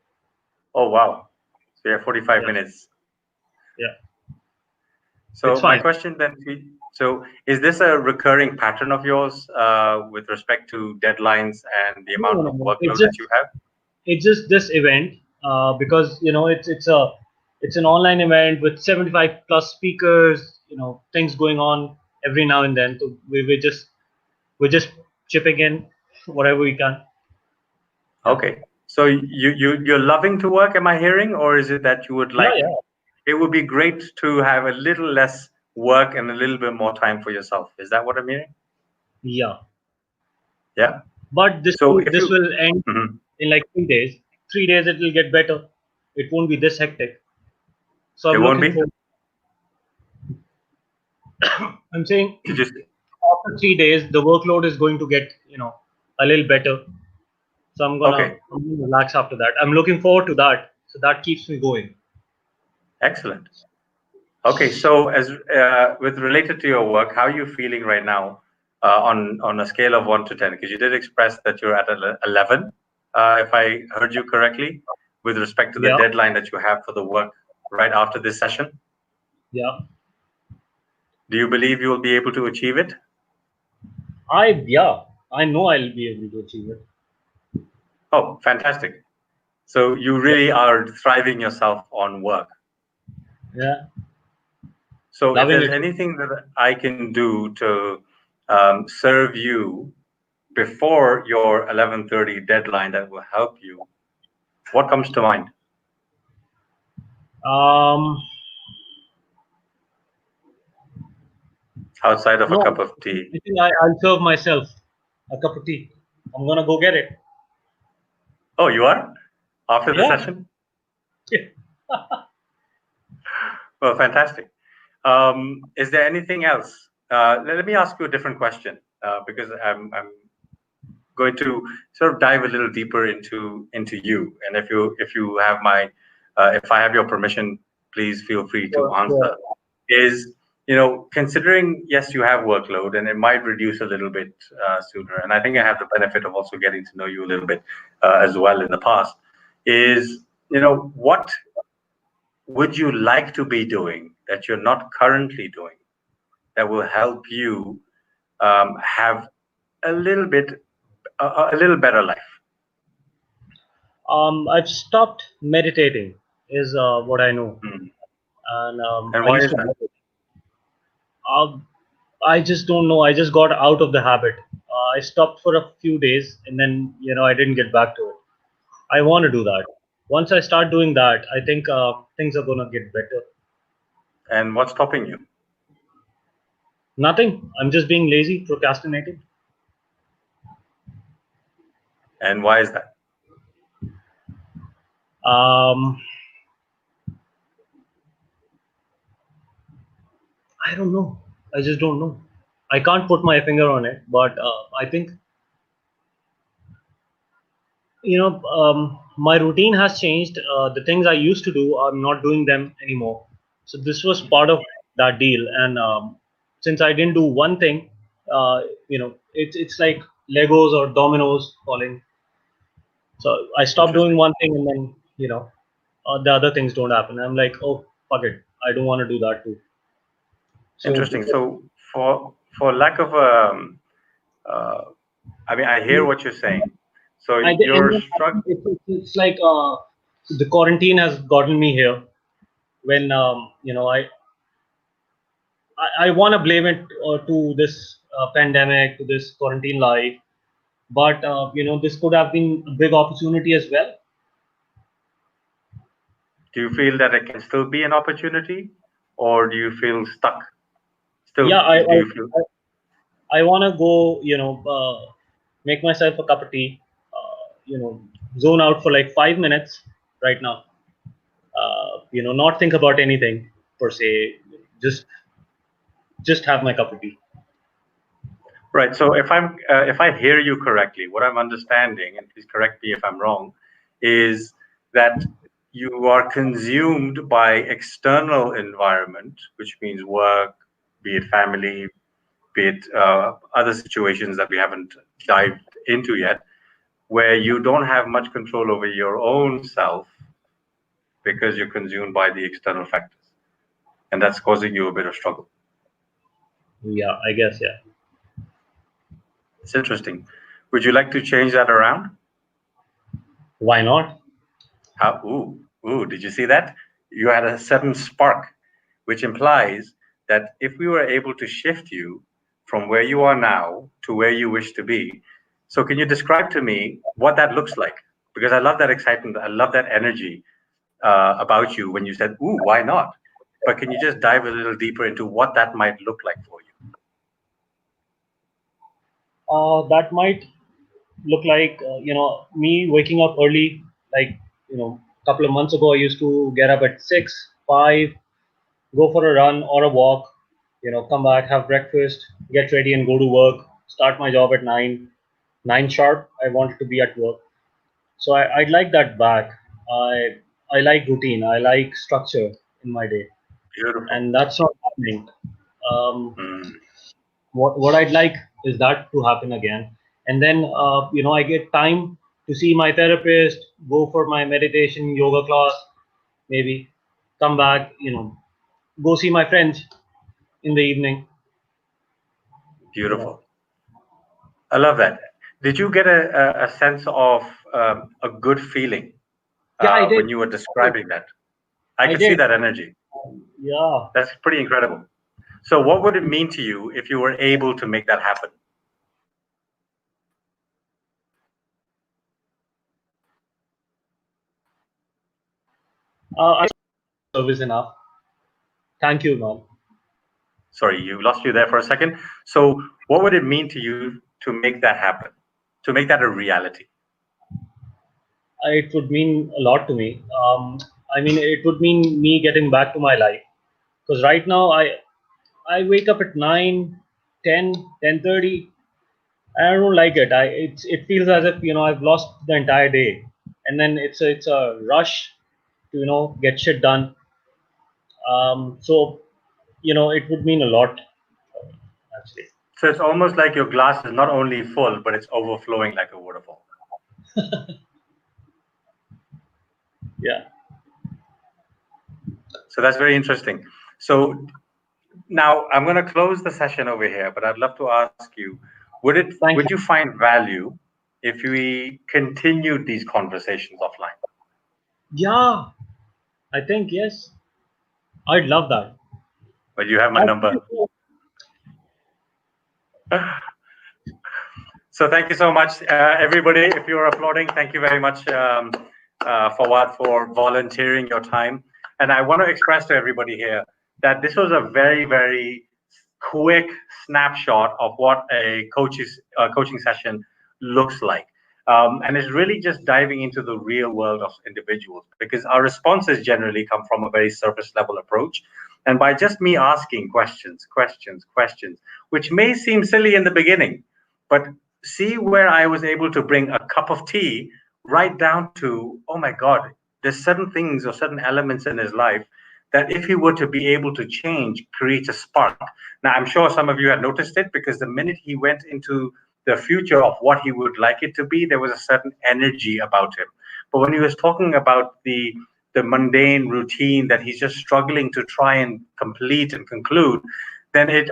Oh wow! So you have 45 Yeah. minutes. Yeah. It's So my fine. question then, so is this a recurring pattern of yours with respect to deadlines and the amount of No. workload that you have? It's just this event because it's an online event with 75 plus speakers. Things going on every now and then. So we're just chipping in whatever we can. Yeah. Okay. So you're loving to work, am I hearing, or is it that you would Yeah. like Yeah. it would be great to have a little less work and a little bit more time for yourself. Is that what I'm hearing? Yeah, Yeah. but So if this you, will end Mhm. in like 3 days. 3 days it will get better. It won't be this hectic. So It I'm won't looking be. for. I'm saying Did you? after 3 days the workload is going to get a little better. So Okay. I'm gonna relax after that. I'm looking forward to that. So that keeps me going. Excellent. Okay, so as with related to your work, how are you feeling right now on a scale of 1 to 10? Because you did express that you're at 11, if I heard you correctly, with respect to the Yeah, deadline that you have for the work right after this session. yeah. Do you believe you will be able to achieve it? I know I'll be able to achieve it. Oh, fantastic! So you really are thriving yourself on work. Yeah, So if loving there's it. anything that I can do to serve you before your 11:30 deadline that will help you, what comes to mind Um, outside of a no, cup of tea? I think I'll serve myself a cup of tea. I'm gonna go get it. Oh, you are? After the Yeah. session? Well, fantastic. Is there anything else? Let me ask you a different question because I'm going to sort of dive a little deeper into you. And if you have my if I have your permission, please feel free to Sure, sure. answer. Is considering, yes, you have workload and it might reduce a little bit sooner. And I think I have the benefit of also getting to know you a little bit as well in the past. Is what would you like to be doing that you're not currently doing that will help you have a little bit a little better life? I've stopped meditating, is what I know, Hmm. and And I why used is to. that? I just don't know. I just got out of the habit. I stopped for a few days, and then I didn't get back to it. I want to do that. Once I start doing that, I think things are gonna get better. And what's stopping you? Nothing. I'm just being lazy, procrastinating. And why is that? Um, I don't know. I just don't know. I can't put my finger on it, but I think my routine has changed. The things I used to do, I'm not doing them anymore. So this was part of that deal, and since I didn't do one thing, it's like Legos or dominoes falling. So I stopped doing Interesting. one thing, and then the other things don't happen. I'm like, oh, fuck it, I don't want to do that too. So Interesting. So for lack of uh, I mean, I hear what you're saying. So and you're then struck. it's like the quarantine has gotten me here. When I want to blame it to this pandemic, to this quarantine life, but this could have been a big opportunity as well. Do you feel that it can still be an opportunity, or do you feel stuck? Still, Yeah, do you feel? I want to go, make myself a cup of tea, zone out for like 5 minutes right now. Not think about anything per se. Just just have my cup of tea. Right. So if I hear you correctly, what I'm understanding, and please correct me if I'm wrong, is that you are consumed by external environment, which means work, be it family, be it other situations that we haven't dived into yet, where you don't have much control over your own self because you're consumed by the external factors, and that's causing you a bit of struggle. Yeah, I guess. Yeah. It's interesting. Would you like to change that around? Why not? How, ooh, did you see that? You had a sudden spark, which implies that if we were able to shift you from where you are now to where you wish to be, so can you describe to me what that looks like? Because I love that excitement, I love that energy. about you when you said, "Ooh, why not?" But can you just dive a little deeper into what that might look like for you? That might look like me waking up early. Like a couple of months ago, I used to get up at 6, 5, go for a run or a walk. Come back, have breakfast, get ready, and go to work. Start my job at 9 sharp. I wanted to be at work, so I'd like that back. I like routine. I like structure in my day, Beautiful. and that's not happening. Um, Mm, what I'd like is that to happen again. And then I get time to see my therapist, go for my meditation yoga class, maybe come back, go see my friends in the evening. You know, beautiful. I love that. Did you get a sense of a good feeling yeah, I did. when you were describing that? I I could see did. that energy. Yeah. That's pretty incredible. So, what would it mean to you if you were able to make that happen? I service enough. Thank you, man. Sorry, you lost you there for a second. So, what would it mean to you to make that happen, to make that a reality? It would mean a lot to me. I mean, it would mean me getting back to my life because right now I wake up at 9, 10, 10:30. I don't like it. It feels as if I've lost the entire day, and then it's a rush to get shit done. So it would mean a lot actually. So, it's almost like your glass is not only full, but it's overflowing like a waterfall. Yeah. So, that's very interesting. So, now I'm going to close the session over here, but I'd love to ask you, would Thank you you. find value if we continued these conversations offline? Yeah, I think yes. I'd love that. Well, you have my number. Actually, So thank you so much, everybody. If you're applauding, thank you very much, for volunteering your time. And I want to express to everybody here that this was a very, very quick snapshot of what a coaching session looks like. And it's really just diving into the real world of individuals because our responses generally come from a very surface level approach. And by just me asking questions, which may seem silly in the beginning, but see where I was able to bring a cup of tea right down to, oh my God, there's certain things or certain elements in his life that if he were to be able to change, create a spark. Now, I'm sure some of you had noticed it because the minute he went into the future of what he would like it to be, there was a certain energy about him. But when he was talking about the mundane routine that he's just struggling to try and complete and conclude, then it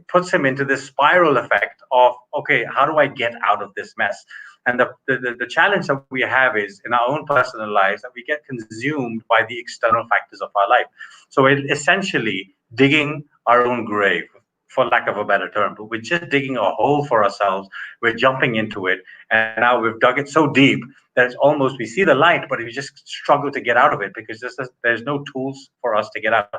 puts him into this spiral effect of, okay, how do I get out of this mess? And the challenge that we have is in our own personal lives that we get consumed by the external factors of our life. So it essentially digging our own grave, for lack of a better term, but we're just digging a hole for ourselves. We're jumping into it, and now we've dug it so deep that it's almost we see the light, but we just struggle to get out of it because there's no tools for us to get out.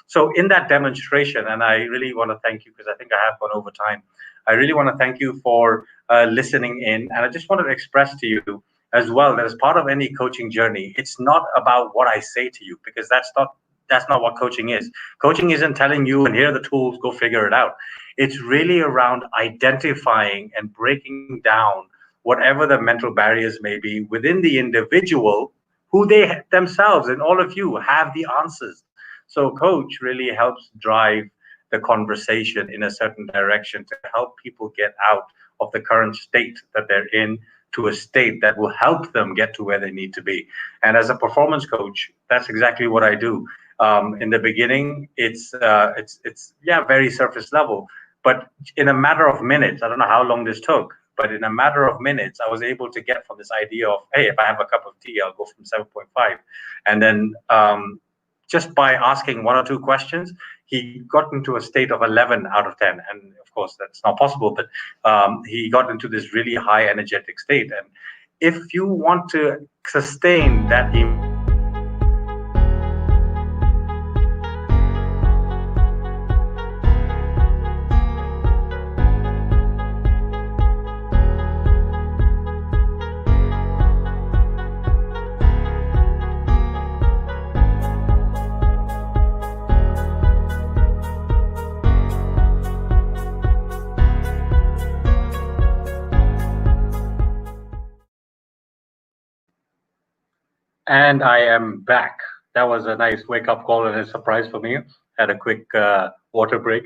So in that demonstration, and I really want to thank you because I think I have gone over time. I really want to thank you for listening in, and I just wanted to express to you as well that as part of any coaching journey, it's not about what I say to you because that's not what coaching is. Coaching isn't telling you, and here are the tools, go figure it out. It's really around identifying and breaking down whatever the mental barriers may be within the individual who they themselves and all of you have the answers. So, coach really helps drive the conversation in a certain direction to help people get out of the current state that they're in to a state that will help them get to where they need to be. And as a performance coach, that's exactly what I do. In the beginning, it's yeah, very surface level, but in a matter of minutes, I don't know how long this took, but in a matter of minutes, I was able to get from this idea of, hey, if I have a cup of tea, I'll go from 7.5, and then just by asking one or two questions, he got into a state of 11 out of 10. And of course, that's not possible, but he got into this really high energetic state. And if you want to sustain that And I am back. That was a nice wake up call and a surprise for me. Had a quick water break.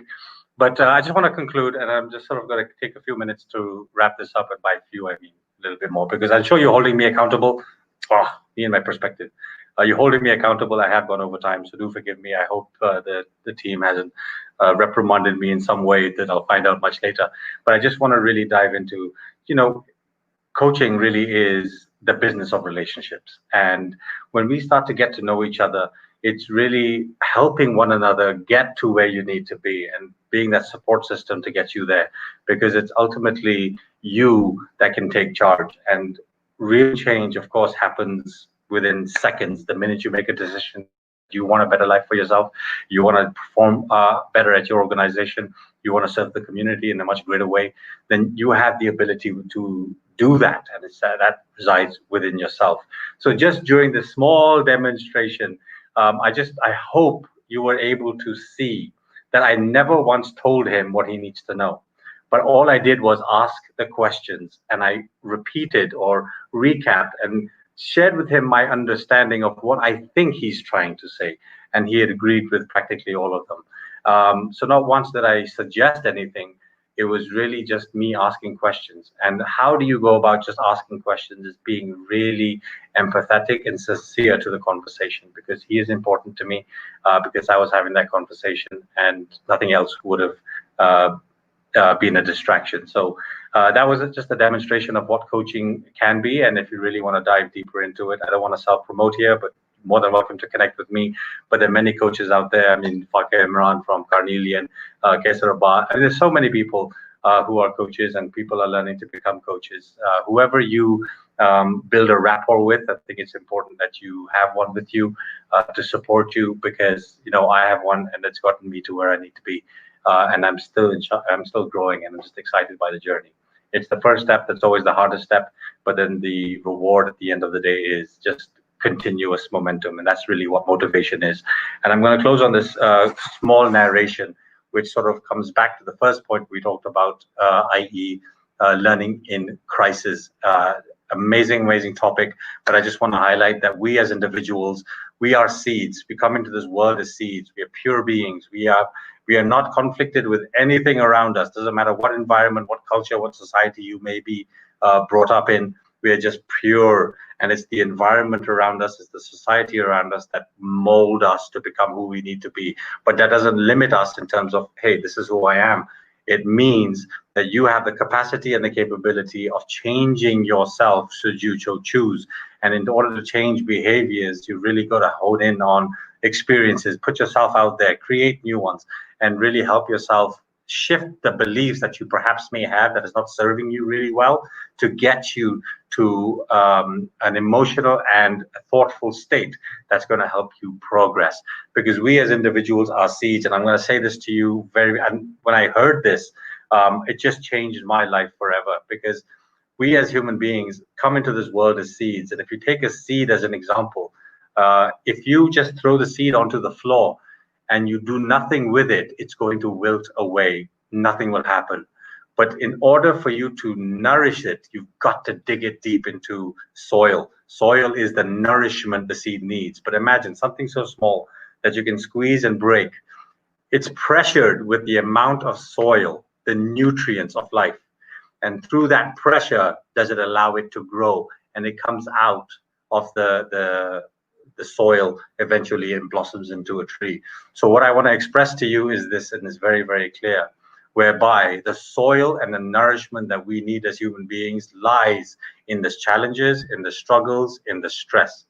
But I just want to conclude, and I'm just sort of going to take a few minutes to wrap this up. And by few, I mean a little bit more, because I'm sure you're holding me accountable. Oh, me and my perspective. You're holding me accountable. I have gone over time, so do forgive me. I hope the team hasn't reprimanded me in some way that I'll find out much later. But I just want to really dive into, you know, coaching really is the business of relationships. And when we start to get to know each other, it's really helping one another get to where you need to be and being that support system to get you there, because it's ultimately you that can take charge. And real change, of course, happens within seconds. The minute you make a decision that you want a better life for yourself, you want to perform better at your organization, you want to serve the community in a much greater way, then you have the ability to do that, and that resides within yourself. So just during this small demonstration, I hope you were able to see that I never once told him what he needs to know, but all I did was ask the questions, and I repeated or recapped and shared with him my understanding of what I think he's trying to say, and he had agreed with practically all of them. So not once did I suggest anything. It was really just me asking questions. And how do you go about just asking questions? Is being really empathetic and sincere to the conversation, because he is important to me, because I was having that conversation and nothing else would have been a distraction. So that was just a demonstration of what coaching can be. And if you really want to dive deeper into it, I don't want to self-promote here, but more than welcome to connect with me. But there are many coaches out there. I mean, Fakir Imran from Carnelian, Kaisar Abad. I mean, there's so many people who are coaches, and people are learning to become coaches. Whoever you build a rapport with, I think it's important that you have one with you to support you, because I have one, and it's gotten me to where I need to be. And I'm still I'm still growing, and I'm just excited by the journey. It's the first step that's always the hardest step, but then the reward at the end of the day is just continuous momentum, and that's really what motivation is. And I'm going to close on this small narration, which sort of comes back to the first point we talked about, i.e., learning in crisis. Amazing topic, but I just want to highlight that we as individuals, we are seeds. We come into this world as seeds. We are pure beings. We are not conflicted with anything around us. Doesn't matter what environment, what culture, what society you may be brought up in. We are just pure, and it's the environment around us, it's the society around us that mold us to become who we need to be. But that doesn't limit us in terms of, hey, this is who I am. It means that you have the capacity and the capability of changing yourself should you so choose. And in order to change behaviors, you really got to hone in on experiences, put yourself out there, create new ones, and really help yourself shift the beliefs that you perhaps may have that is not serving you really well, to get you to an emotional and thoughtful state that's going to help you progress. Because we as individuals are seeds, and I'm going to say this to you and when I heard this, it just changed my life forever, because we as human beings come into this world as seeds. And if you take a seed as an example, if you just throw the seed onto the floor and you do nothing with it, it's going to wilt away. Nothing will happen. But in order for you to nourish it, you've got to dig it deep into soil. Soil is the nourishment the seed needs. But imagine something so small that you can squeeze and break. It's pressured with the amount of soil, the nutrients of life. And through that pressure, does it allow it to grow? And it comes out of the soil eventually and blossoms into a tree. So what I want to express to you is this, and it's very clear, whereby the soil and the nourishment that we need as human beings lies in the challenges, in the struggles, in the stress.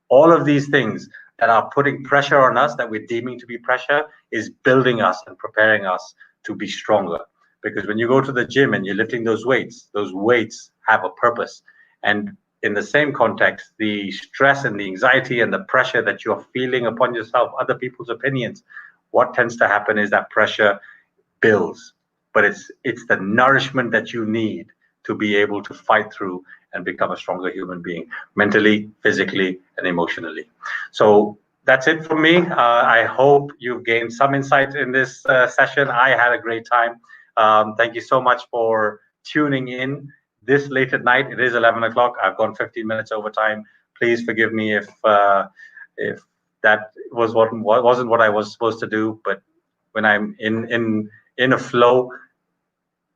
All of these things that are putting pressure on us, that we're deeming to be pressure, is building us and preparing us to be stronger. Because when you go to the gym and you're lifting those weights have a purpose. And in the same context, the stress and the anxiety and the pressure that you're feeling upon yourself, other people's opinions, what tends to happen is that pressure builds. But it's the nourishment that you need to be able to fight through and become a stronger human being, mentally, physically, and emotionally. So that's it from me. I hope you've gained some insight in this session. I had a great time. Thank you so much for tuning in this late at night. It is 11 o'clock. I've gone 15 minutes over time, Please forgive me if that wasn't what I was supposed to do. But when I'm in a flow,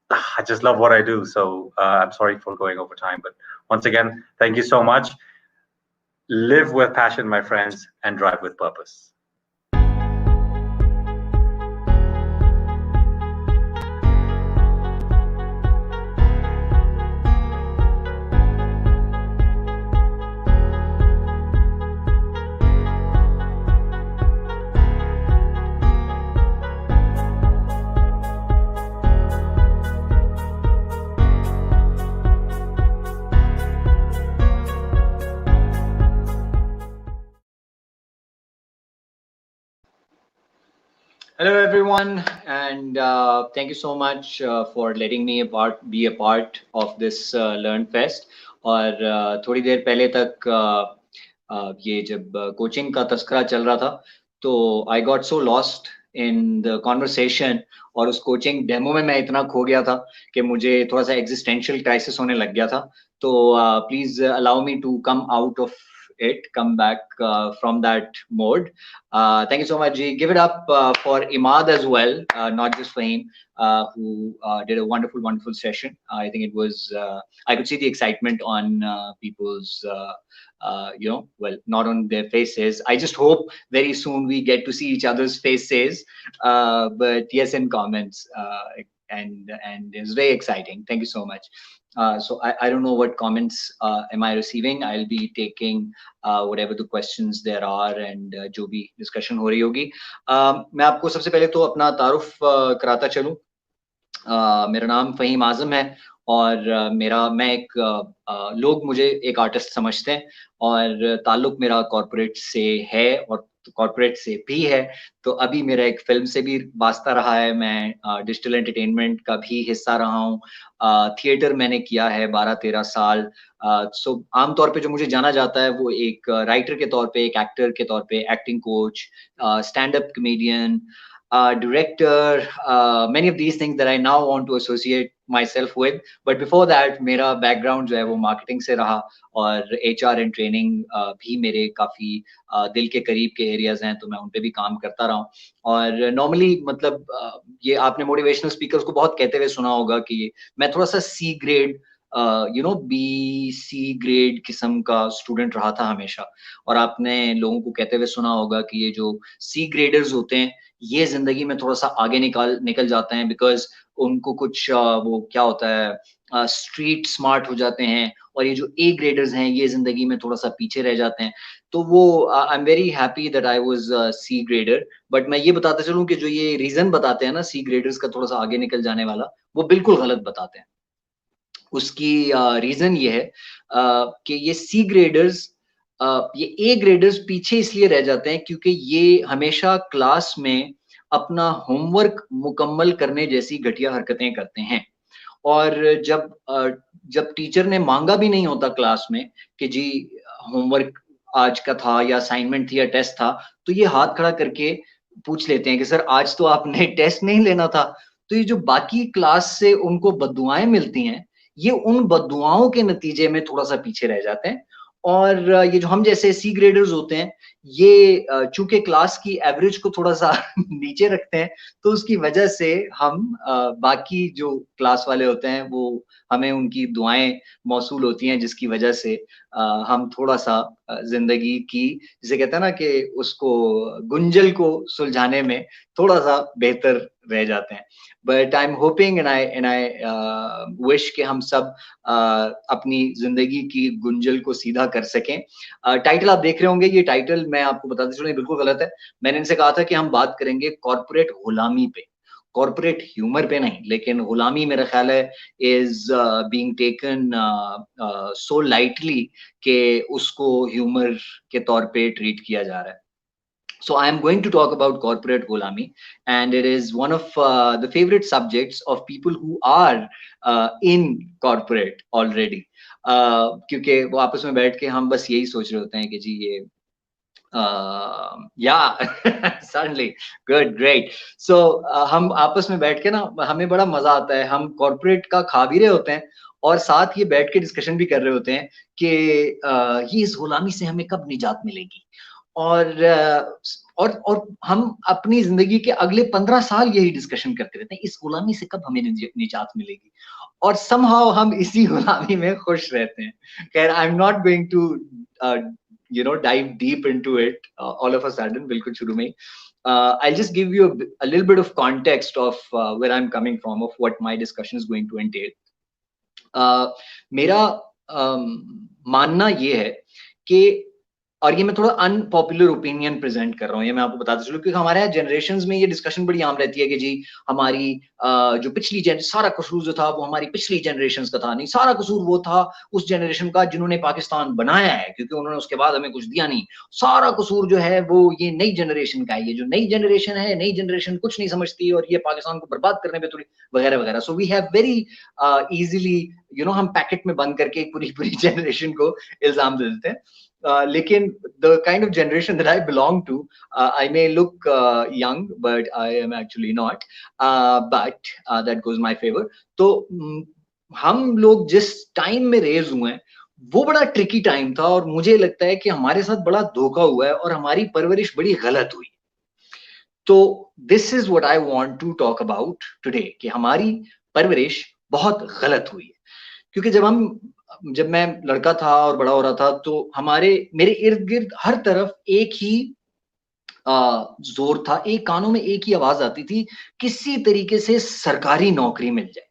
I just love what I do. So I'm sorry for going over time. But once again, thank you so much. Live with passion, my friends, and drive with purpose. Hello everyone, and thank you so much for letting me be a part of this LearnFest. और थोड़ी देर पहले तक ये जब coaching का तस्करा चल रहा था तो I got so lost in the conversation और उस कोचिंग डेमो में मैं इतना खो गया था कि मुझे थोड़ा सा existential crisis होने लग गया था. तो please allow me to come out of it, come back from that mode. Thank you so much, G. Give it up for Imaad as well, not just Faheem, who did a wonderful, wonderful session. I think it was, I could see the excitement on people's, well, not on their faces. I just hope very soon we get to see each other's faces, but yes, in comments. And it's very exciting. Thank you so much. So I don't know what comments am I receiving. I'll be taking whatever the questions there are and जो भी discussion हो रही होगी. मैं आपको सबसे पहले तो अपना तारुफ कराता चलूं. मेरा नाम फ़हीम आज़म है और मैं एक लोग मुझे एक आर्टिस्ट समझते हैं और ताल्लुक मेरा कॉर्पोरेट से है और कॉर्पोरेट से भी है. तो अभी मेरा एक फिल्म से भी वास्ता रहा है. मैं डिजिटल एंटरटेनमेंट का भी हिस्सा रहा हूँ. थिएटर मैंने किया है 12-13 साल. सो आमतौर पे जो मुझे जाना जाता है वो एक राइटर के तौर पे, एक एक्टर के तौर पे, acting coach, stand up comedian, director, many of these things that I now want to associate myself with. But before that, मेरा background जो है वो marketing से रहा और HR and training भी मेरे काफी दिल के करीब के areas हैं, तो मैं उन पे भी काम करता रहा हूँ. और normally मतलब ये आपने motivational speakers को बहुत कहते हुए सुना होगा कि मैं थोड़ा सा C grade B, C grade किस्म का स्टूडेंट रहा था हमेशा. और आपने लोगों को कहते हुए सुना होगा कि ये जो C ग्रेडर्स होते हैं ये जिंदगी में थोड़ा सा आगे निकल जाते हैं बिकॉज उनको कुछ वो क्या होता है स्ट्रीट स्मार्ट हो जाते हैं और ये जो A ग्रेडर्स हैं ये जिंदगी में थोड़ा सा पीछे रह जाते हैं. तो वो I am very happy that I was C grader. But मैं ये बताते चलूं कि जो ये रीजन बताते हैं ना C ग्रेडर्स का थोड़ा सा आगे निकल जाने वाला, वो बिल्कुल गलत बताते हैं. उसकी रीजन ये है कि ये C ग्रेडर्स ये A ग्रेडर्स पीछे इसलिए रह जाते हैं क्योंकि ये हमेशा क्लास में अपना होमवर्क मुकम्मल करने जैसी घटिया हरकतें करते हैं. और जब टीचर ने मांगा भी नहीं होता क्लास में कि जी होमवर्क आज का था या असाइनमेंट थी या टेस्ट था, तो ये हाथ खड़ा करके पूछ लेते हैं कि सर आज तो आपने टेस्ट नहीं लेना था. तो ये जो बाकी क्लास से उनको बद्दुआएं मिलती हैं, ये उन बद्दुआओं के नतीजे में थोड़ा सा पीछे रह जाते हैं. और ये जो हम जैसे C ग्रेडर्स होते हैं ये चूंकि क्लास की एवरेज को थोड़ा सा नीचे रखते हैं, तो उसकी वजह से हम बाकी जो क्लास वाले होते हैं वो हमें उनकी दुआएं मौसूल होती हैं, जिसकी वजह से हम थोड़ा सा जिंदगी की जिसे कहते हैं ना कि उसको गुंजल को सुलझाने में थोड़ा सा बेहतर रह जाते हैं. But I am hoping and I wish कि हम सब अपनी जिंदगी की गुंजल को सीधा कर सकें. टाइटल आप देख रहे होंगे, ये टाइटल मैं आपको बताते चलूं बिल्कुल गलत है. मैंने इनसे कहा था कि हम बात करेंगे कॉर्पोरेट गुलामी पे, कॉर्पोरेट ह्यूमर पे नहीं, लेकिन गुलामी मेरा ख्याल है is being taken so lightly कि उसको ह्यूमर के तौर पे ट्रीट किया जा रहा है. So I am going to talk about corporate gulami, and it is one of the favorite subjects of people who are in corporate already. क्योंकि वो आपस में बैठ के हम बस यही सोच रहे होते हैं कि जी ये yeah certainly good great. So हम आपस में बैठ के ना हमें बड़ा मजा आता है. हम कॉर्पोरेट का खा भी रहे होते हैं और साथ ये बैठ के डिस्कशन भी कर रहे होते हैं कि ये इस गुलामी से हमें कब निजात मिलेगी, और हम अपनी जिंदगी के अगले 15 साल यही डिस्कशन करते रहते हैं, इस गुलामी से कब हमें निजात मिलेगी, और समहाउ हम इसी गुलामी में खुश रहते हैं. खैर, I am not going to dive deep into it all of a sudden, बिल्कुल शुरू में. I'll just give you a little bit of context of where I'm coming from, of what my discussion is going to entail. मेरा मानना ये है कि, और ये मैं थोड़ा अनपॉपुलर ओपिनियन प्रेजेंट कर रहा हूँ, ये मैं आपको बताता चलूं, क्योंकि हमारे यहाँ जनरेशंस में ये डिस्कशन बड़ी आम रहती है कि जी हमारी जो पिछली सारा कसूर जो था वो हमारी पिछली जनरेशंस का था, नहीं, सारा कसूर वो था उस जनरेशन का जिन्होंने पाकिस्तान बनाया है, क्योंकि उन्होंने उसके बाद हमें कुछ दिया नहीं. सारा कसूर जो है वो ये नई जनरेशन का है, ये जो नई जनरेशन है, नई जनरेशन कुछ नहीं समझती और ये पाकिस्तान को बर्बाद करने पे थोड़ी वगैरह वगैरह. So we have very easily हम पैकेट में बंद करके पूरी पूरी जनरेशन को इल्जाम दे देते हैं. लेकिन the kind of generation that I belong to, I may look young, but I am actually not. But that goes my favor. तो हम लोग जिस टाइम में रेज हुए हैं वो बड़ा ट्रिकी टाइम था, और मुझे लगता है कि हमारे साथ बड़ा धोखा हुआ है और हमारी परवरिश बड़ी गलत हुई. तो this is what I want to talk about today, कि हमारी परवरिश बहुत गलत हुई है. क्योंकि जब मैं लड़का था और बड़ा हो रहा था तो मेरे इर्द गिर्द हर तरफ एक ही जोर था, एक कानों में एक ही आवाज आती थी, किसी तरीके से सरकारी नौकरी मिल जाए,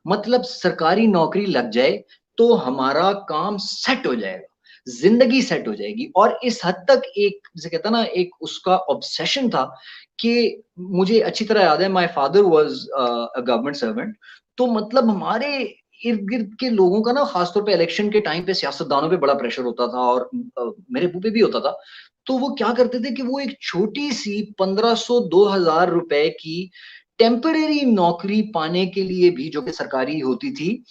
मतलब सरकारी नौकरी लग जाए तो हमारा काम सेट हो जाएगा, जिंदगी सेट हो जाएगी. और इस हद तक एक, जैसे कहता ना, एक उसका ऑब्सेशन था कि मुझे अच्छी तरह याद है, my father was a government servant. तो मतलब हमारे इर्द गिर्द के लोगों का ना, खासतौर पे इलेक्शन के टाइम पे सियासतदानों पे बड़ा प्रेशर होता था, और मेरे अब्बू पे भी होता था. तो वो क्या करते थे कि वो एक छोटी सी 1500-2000 रुपए की टेम्परेरी नौकरी पाने के लिए भी, जो कि सरकारी होती थी,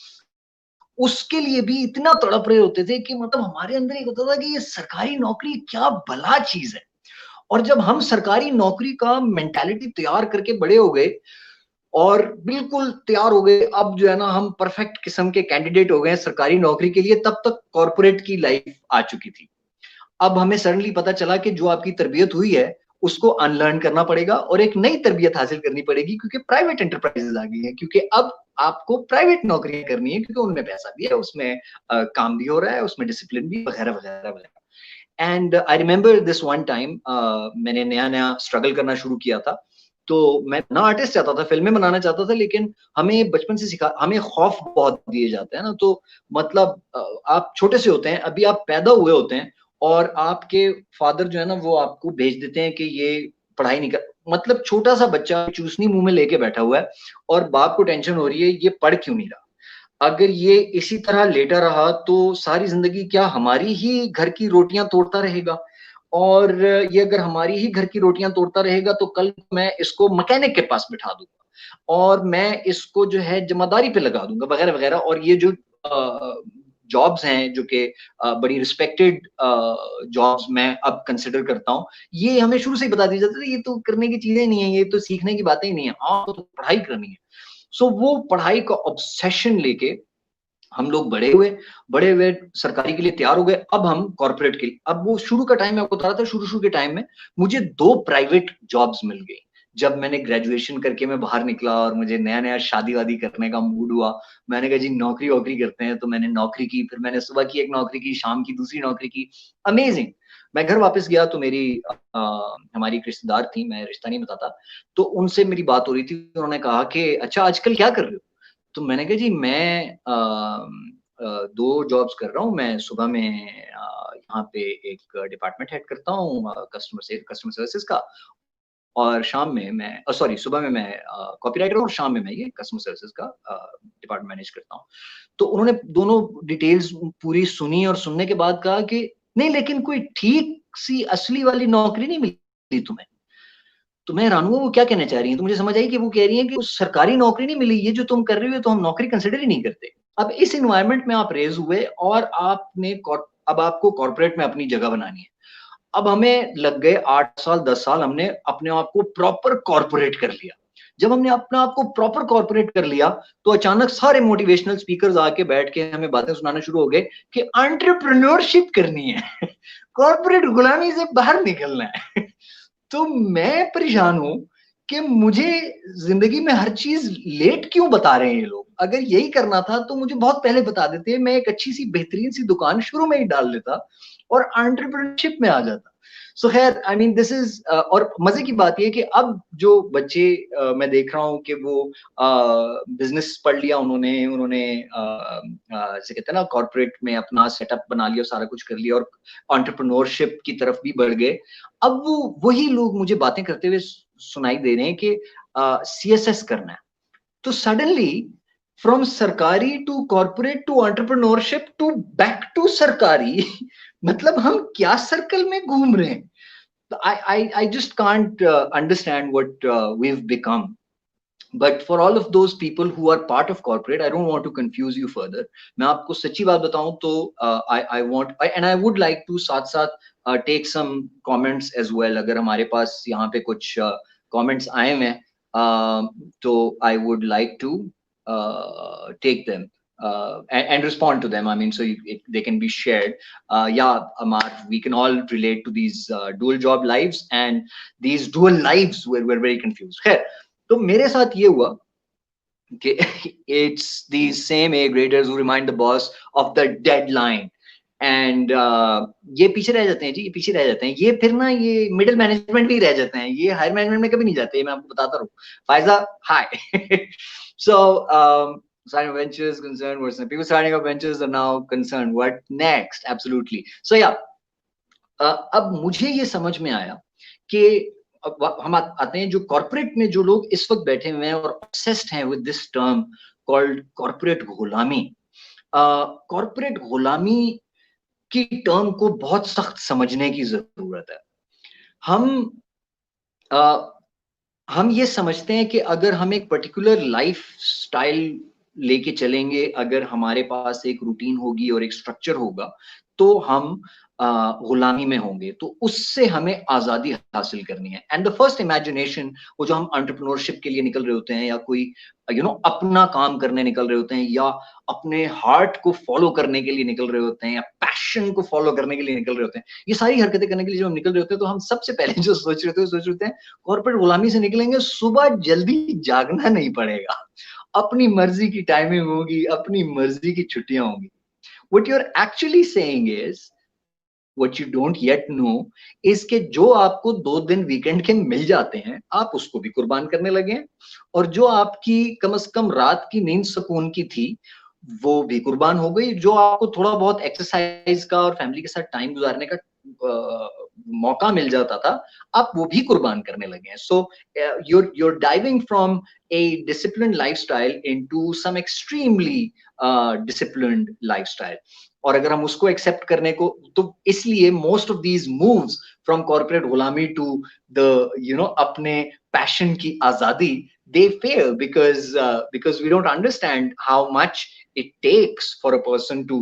उसके लिए भी इतना तड़प रहे होते थे कि मतलब हमारे अंदर एक होता था कि ये सरकारी नौकरी क्या भला चीज है. और जब हम सरकारी नौकरी का मेंटालिटी तैयार करके बड़े हो गए और बिल्कुल तैयार हो गए, अब जो है ना हम परफेक्ट किस्म के कैंडिडेट हो गए सरकारी नौकरी के लिए, तब तक कॉर्पोरेट की लाइफ आ चुकी थी. अब हमें सडनली पता चला कि जो आपकी तरबियत हुई है उसको अनलर्न करना पड़ेगा और एक नई तरबियत हासिल करनी पड़ेगी, क्योंकि प्राइवेट एंटरप्राइजेस आ गई है, क्योंकि अब आपको प्राइवेट नौकरियां करनी है, क्योंकि उनमें पैसा भी है, उसमें काम भी हो रहा है, उसमें डिसिप्लिन भी, वगैरह वगैरह वगैरह. And I remember this one time, मैंने नया नया स्ट्रगल करना शुरू किया था. तो मैं ना आर्टिस्ट चाहता था, फिल्में बनाना चाहता था, लेकिन हमें बचपन से हमें खौफ बहुत दिए जाते हैं ना. तो मतलब आप छोटे से होते हैं, अभी आप पैदा हुए होते हैं, और आपके फादर जो है ना वो आपको भेज देते हैं कि ये पढ़ाई नहीं कर, मतलब छोटा सा बच्चा चूसनी मुंह में लेके बैठा हुआ है और बाप को टेंशन हो रही है ये पढ़ क्यों नहीं रहा. अगर ये इसी तरह लेटा रहा तो सारी जिंदगी क्या हमारी ही घर की रोटियां तोड़ता रहेगा, और ये अगर हमारी ही घर की रोटियां तोड़ता रहेगा तो कल मैं इसको मैकेनिक के पास बिठा दूंगा और मैं इसको जो है जिम्मेदारी पे लगा दूंगा, वगैरह वगैरह. और ये जो जॉब्स हैं जो कि बड़ी रिस्पेक्टेड जॉब्स मैं अब कंसिडर करता हूँ, ये हमें शुरू से ही बता दी जाती है ये तो करने की चीजें नहीं है, ये तो सीखने की बातें ही नहीं है, आपको तो पढ़ाई करनी है. सो वो पढ़ाई का ऑब्सेशन लेके हम लोग बड़े हुए सरकारी के लिए तैयार हो गए. अब हम कॉर्पोरेट के लिए, अब वो शुरू का टाइम मैं आपको बता रहा था, शुरू के टाइम में मुझे 2 प्राइवेट जॉब्स मिल गई. जब मैंने ग्रेजुएशन करके मैं बाहर निकला और मुझे नया नया शादी वादी करने का मूड हुआ, मैंने कहा जी नौकरी वोकरी करते हैं. तो मैंने नौकरी की, फिर मैंने सुबह की एक नौकरी की, शाम की दूसरी नौकरी की. अमेजिंग. मैं घर वापस गया तो हमारी एक रिश्तेदार थी, मैं रिश्ता नहीं बताता, तो उनसे मेरी बात हो रही थी. उन्होंने कहा कि अच्छा आजकल क्या कर रहे हो. तो मैंने कहा जी मैं 2 जॉब्स कर रहा हूँ. मैं सुबह में यहाँ पे एक डिपार्टमेंट हेड करता हूँ कस्टमर सर्विसेज का, और शाम में मैं सुबह में मैं कॉपीराइटर हूँ और शाम में मैं ये कस्टमर सर्विसेज का डिपार्टमेंट मैनेज करता हूँ. तो उन्होंने दोनों डिटेल्स पूरी सुनी और सुनने के बाद कहा कि नहीं, लेकिन कोई ठीक सी असली वाली नौकरी नहीं मिली तुम्हें. तो मैं हैरान हुआ वो क्या कहना चाह रही हैं. तो मुझे समझ आई कि वो कह रही हैं कि सरकारी नौकरी नहीं मिली, ये जो तुम कर रही हो तो हम नौकरी कंसिडर ही नहीं करते. अब इस एनवायरनमेंट में आप रेज हुए और अब आपको कॉर्पोरेट में अपनी जगह बनानी है. अब हमें लग गए 8 साल 10 साल, हमने अपने आप को प्रॉपर कॉर्पोरेट कर लिया. जब हमने अपना आप को प्रॉपर कॉर्पोरेट कर लिया तो अचानक सारे मोटिवेशनल स्पीकर्स आके बैठ के हमें बातें सुनाना शुरू हो गए कि एंटरप्रेन्योरशिप करनी है, कॉर्पोरेट गुलामी से बाहर निकलना है। तो मैं परेशान हूं कि मुझे जिंदगी में हर चीज लेट क्यों बता रहे हैं ये लोग। अगर यही करना था तो मुझे बहुत पहले बता देते, मैं एक अच्छी सी बेहतरीन सी दुकान शुरू में ही डाल लेता और एंटरप्रेन्योरशिप में आ जाता। सो खैर आई मीन दिस इज, और मजे की बात यह कि अब जो बच्चे मैं देख रहा हूँ कि वो बिजनेस पढ़ लिया उन्होंने उन्होंने जैसे कहते हैं ना कॉर्पोरेट में अपना सेटअप बना लिया, सारा कुछ कर लिया और एंटरप्रेन्योरशिप की तरफ भी बढ़ गए। अब वो वही लोग मुझे बातें करते हुए सुनाई दे रहे हैं कि CSS करना है। तो सडनली फ्रॉम सरकारी to corporate to entrepreneurship to back to सरकारी मतलब हम क्या सर्कल में घूम रहे हैं? I just can't understand what we've become. But for all of those people who are part of corporate, I don't want to confuse you further. मैं आपको सच्ची बात बताऊं तो I want and I would like to साथ साथ take some comments as well. अगर हमारे पास यहाँ पे कुछ comments आए हैं तो I would like to take them and respond to them. I mean, so they can be shared. Yeah, Amar, we can all relate to these dual job lives, and these dual lives we're very confused. खैर, तो मेरे साथ ये हुआ कि it's these same A graders who remind the boss of the deadline. And ये पीछे रह जाते हैं जी, ये पीछे रह जाते हैं, ये फिर ना ये मिडिल मैनेजमेंट भी रह जाते हैं, ये हायर मैनेजमेंट में कभी नहीं जाते, मैं आपको बताता रहूं। फायजा, हाय। सो starting up ventures concerned, what's people starting up ventures are now concerned, what next? Absolutely. So yeah, अब मुझे ये समझ में आया कि हम आते हैं जो कॉर्पोरेट में जो लोग इस वक्त बैठे हुए हैं और ऑब्सेस्ड हैं with this term called corporate गुलामी। कॉर्पोरेट गुलामी की टर्म को बहुत सख्त समझने की जरूरत है। हम ये समझते हैं कि अगर हम एक पर्टिकुलर लाइफ स्टाइल लेके चलेंगे, अगर हमारे पास एक रूटीन होगी और एक स्ट्रक्चर होगा तो हम गुलामी में होंगे, तो उससे हमें आजादी हासिल करनी है। एंड द फर्स्ट इमेजिनेशन, वो जो हम एंटरप्रेन्योरशिप के लिए निकल रहे होते हैं या कोई अपना काम करने निकल रहे होते हैं या अपने हार्ट को फॉलो करने के लिए निकल रहे होते हैं या पैशन को फॉलो करने के लिए निकल रहे होते हैं, ये सारी हरकतें करने के लिए जो हम निकल रहे होते हैं, तो हम सबसे पहले जो सोच रहे होते हैं कॉर्पोरेट गुलामी से निकलेंगे, सुबह जल्दी जागना नहीं पड़ेगा, अपनी मर्जी की टाइमिंग होगी, अपनी मर्जी की छुट्टियां होंगी। What you're actually saying is, what you don't yet know is कि जो आपको 2 दिन वीकेंड के मिल जाते हैं, आप उसको भी कुर्बान करने लगे हैं, और जो आपकी कम से कम रात की नींद सुकून की थी वो भी कुर्बान हो गई, जो आपको थोड़ा बहुत एक्सरसाइज का और फैमिली के साथ टाइम गुजारने का मौका मिल जाता था, आप वो भी कुर्बान करने लगे हैं। सो you're diving from a disciplined lifestyle into some extremely disciplined lifestyle. और अगर हम उसको एक्सेप्ट करने को, तो इसलिए most of these moves from corporate गुलामी टू द अपने पैशन की आजादी, they fail because we don't understand how much it takes for a person to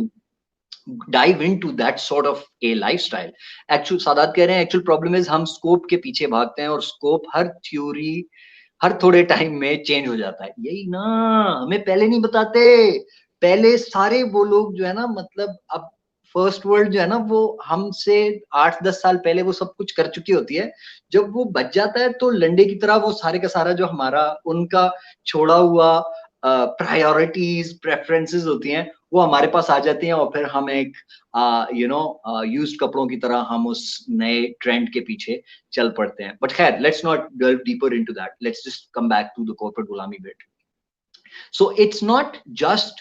dive into that sort of a lifestyle. Actual Sadat कह रहे हैं, actual problem is हम scope के पीछे भागते हैं और स्कोप हर थ्योरी हर थोड़े टाइम में चेंज हो जाता है। यही ना हमें पहले नहीं बताते, पहले सारे वो लोग जो है ना, मतलब अब फर्स्ट वर्ल्ड जो है ना, वो हमसे 8-10 साल पहले वो सब कुछ कर चुकी होती है। जब वो बच जाता है तो लंडे की तरह वो सारे का सारा जो हमारा उनका छोड़ा हुआ प्रायोरिटीज प्रेफरेंसेस होती हैं वो हमारे पास आ जाती हैं, और फिर हम एक यूज्ड कपड़ों की तरह हम उस नए ट्रेंड के पीछे चल पड़ते हैं। बट खैर, let's not delve deeper into that. Let's just come back to the corporate gulami bit. So it's not just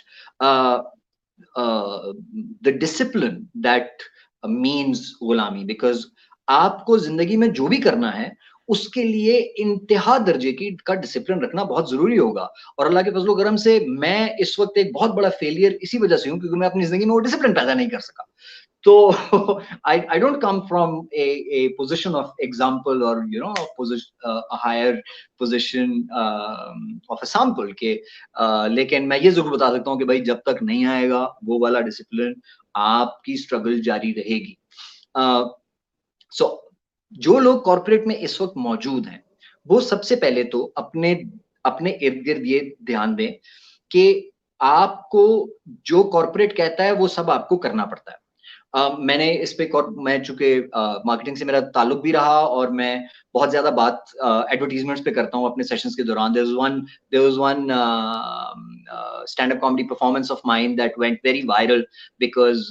the discipline that means gulami, because आपको जिंदगी में जो भी करना है उसके लिए इंतहा दर्जे की का डिसिप्लिन रखना बहुत जरूरी होगा। और अल्लाह के फजलो करम से मैं इस वक्त एक बहुत बड़ा फेलियर इसी वजह से हूँ क्योंकि मैं अपनी जिंदगी में वो डिसिप्लिन पैदा नहीं कर सका। तो I don't come from a position of example or a higher position of a sample के लेकिन मैं ये जरूर बता सकता हूँ कि भाई जब तक नहीं आएगा वो वाला डिसिप्लिन, आपकी स्ट्रगल जारी रहेगी। सो जो लोग कॉर्पोरेट में इस वक्त मौजूद हैं वो सबसे पहले तो अपने अपने इर्द गिर्द ये ध्यान दें कि आपको जो कॉर्पोरेट कहता है वो सब आपको करना पड़ता है। मैंने इस पे मैं चूंकि मार्केटिंग से मेरा ताल्लुक भी रहा और मैं बहुत ज्यादा बात एडवर्टीजमेंट्स पे करता हूँ अपने सेशंस के दौरान। there was one stand up comedy performance of mine that went very viral because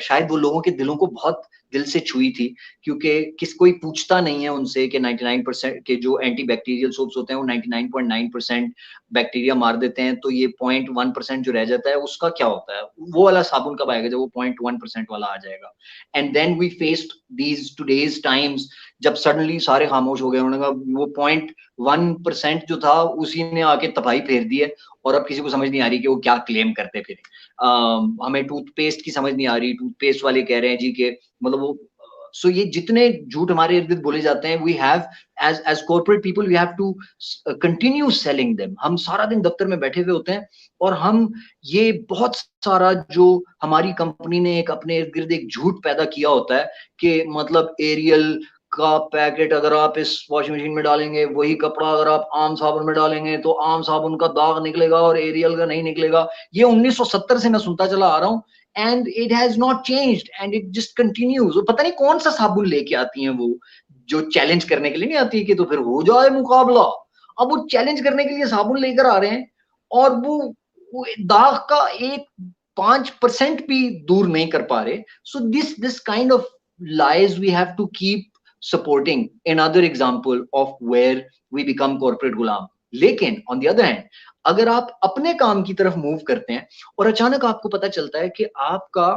शायद वो लोगों के दिलों को बहुत दिल से छुई थी, क्योंकि कोई पूछता नहीं है उनसे कि 99% के जो एंटी बैक्टीरियल सोप्स होते हैं वो 99.9% बैक्टीरिया मार देते हैं, तो ये 0.1% जो रह जाता है उसका क्या होता है, वो वाला साबुन कब आएगा जब वो 0.1% वाला आ जाएगा। And then we faced these today's times जब सडनली सारे खामोश हो गए, उन्होंने कहा वो 0.1% जो था उसी ने आके तबाही फेर दी है, और अब किसी को समझ नहीं आ रही कि वो क्या क्लेम करते फिर। हमें टूथपेस्ट की समझ नहीं आ रही, टूथपेस्ट वाले कह रहे हैं जी के मतलब वो सो ये जितने झूठ हमारे इर्द गिर्द बोले जाते हैं, we have as corporate people we have to continue selling them. हम सारा दिन दफ्तर में बैठे हुए होते हैं और हम ये बहुत सारा जो हमारी कंपनी ने एक अपने इर्द गिर्द एक झूठ पैदा किया होता है कि मतलब एरियल का पैकेट अगर आप इस वॉशिंग मशीन में डालेंगे, वही कपड़ा अगर आप आम साबुन में डालेंगे तो आम साबुन का दाग निकलेगा और एरियल का नहीं निकलेगा। ये 1970 से मैं सुनता चला आ रहा हूँ and it has not changed and it just continues। पता नहीं कौन सा साबुन लेके आती हैं वो जो चैलेंज करने के लिए नहीं आती कि तो फिर हो जाए मुकाबला। अब वो चैलेंज करने के लिए साबुन लेकर आ रहे हैं और वो दाग का एक 5% भी दूर नहीं कर पा रहे। So this kind of lies we have to keep supporting, another example of where we become corporate गुलाम। लेकिन on the other hand, अगर आप अपने काम की तरफ मूव करते हैं और अचानक आपको पता चलता है कि आपका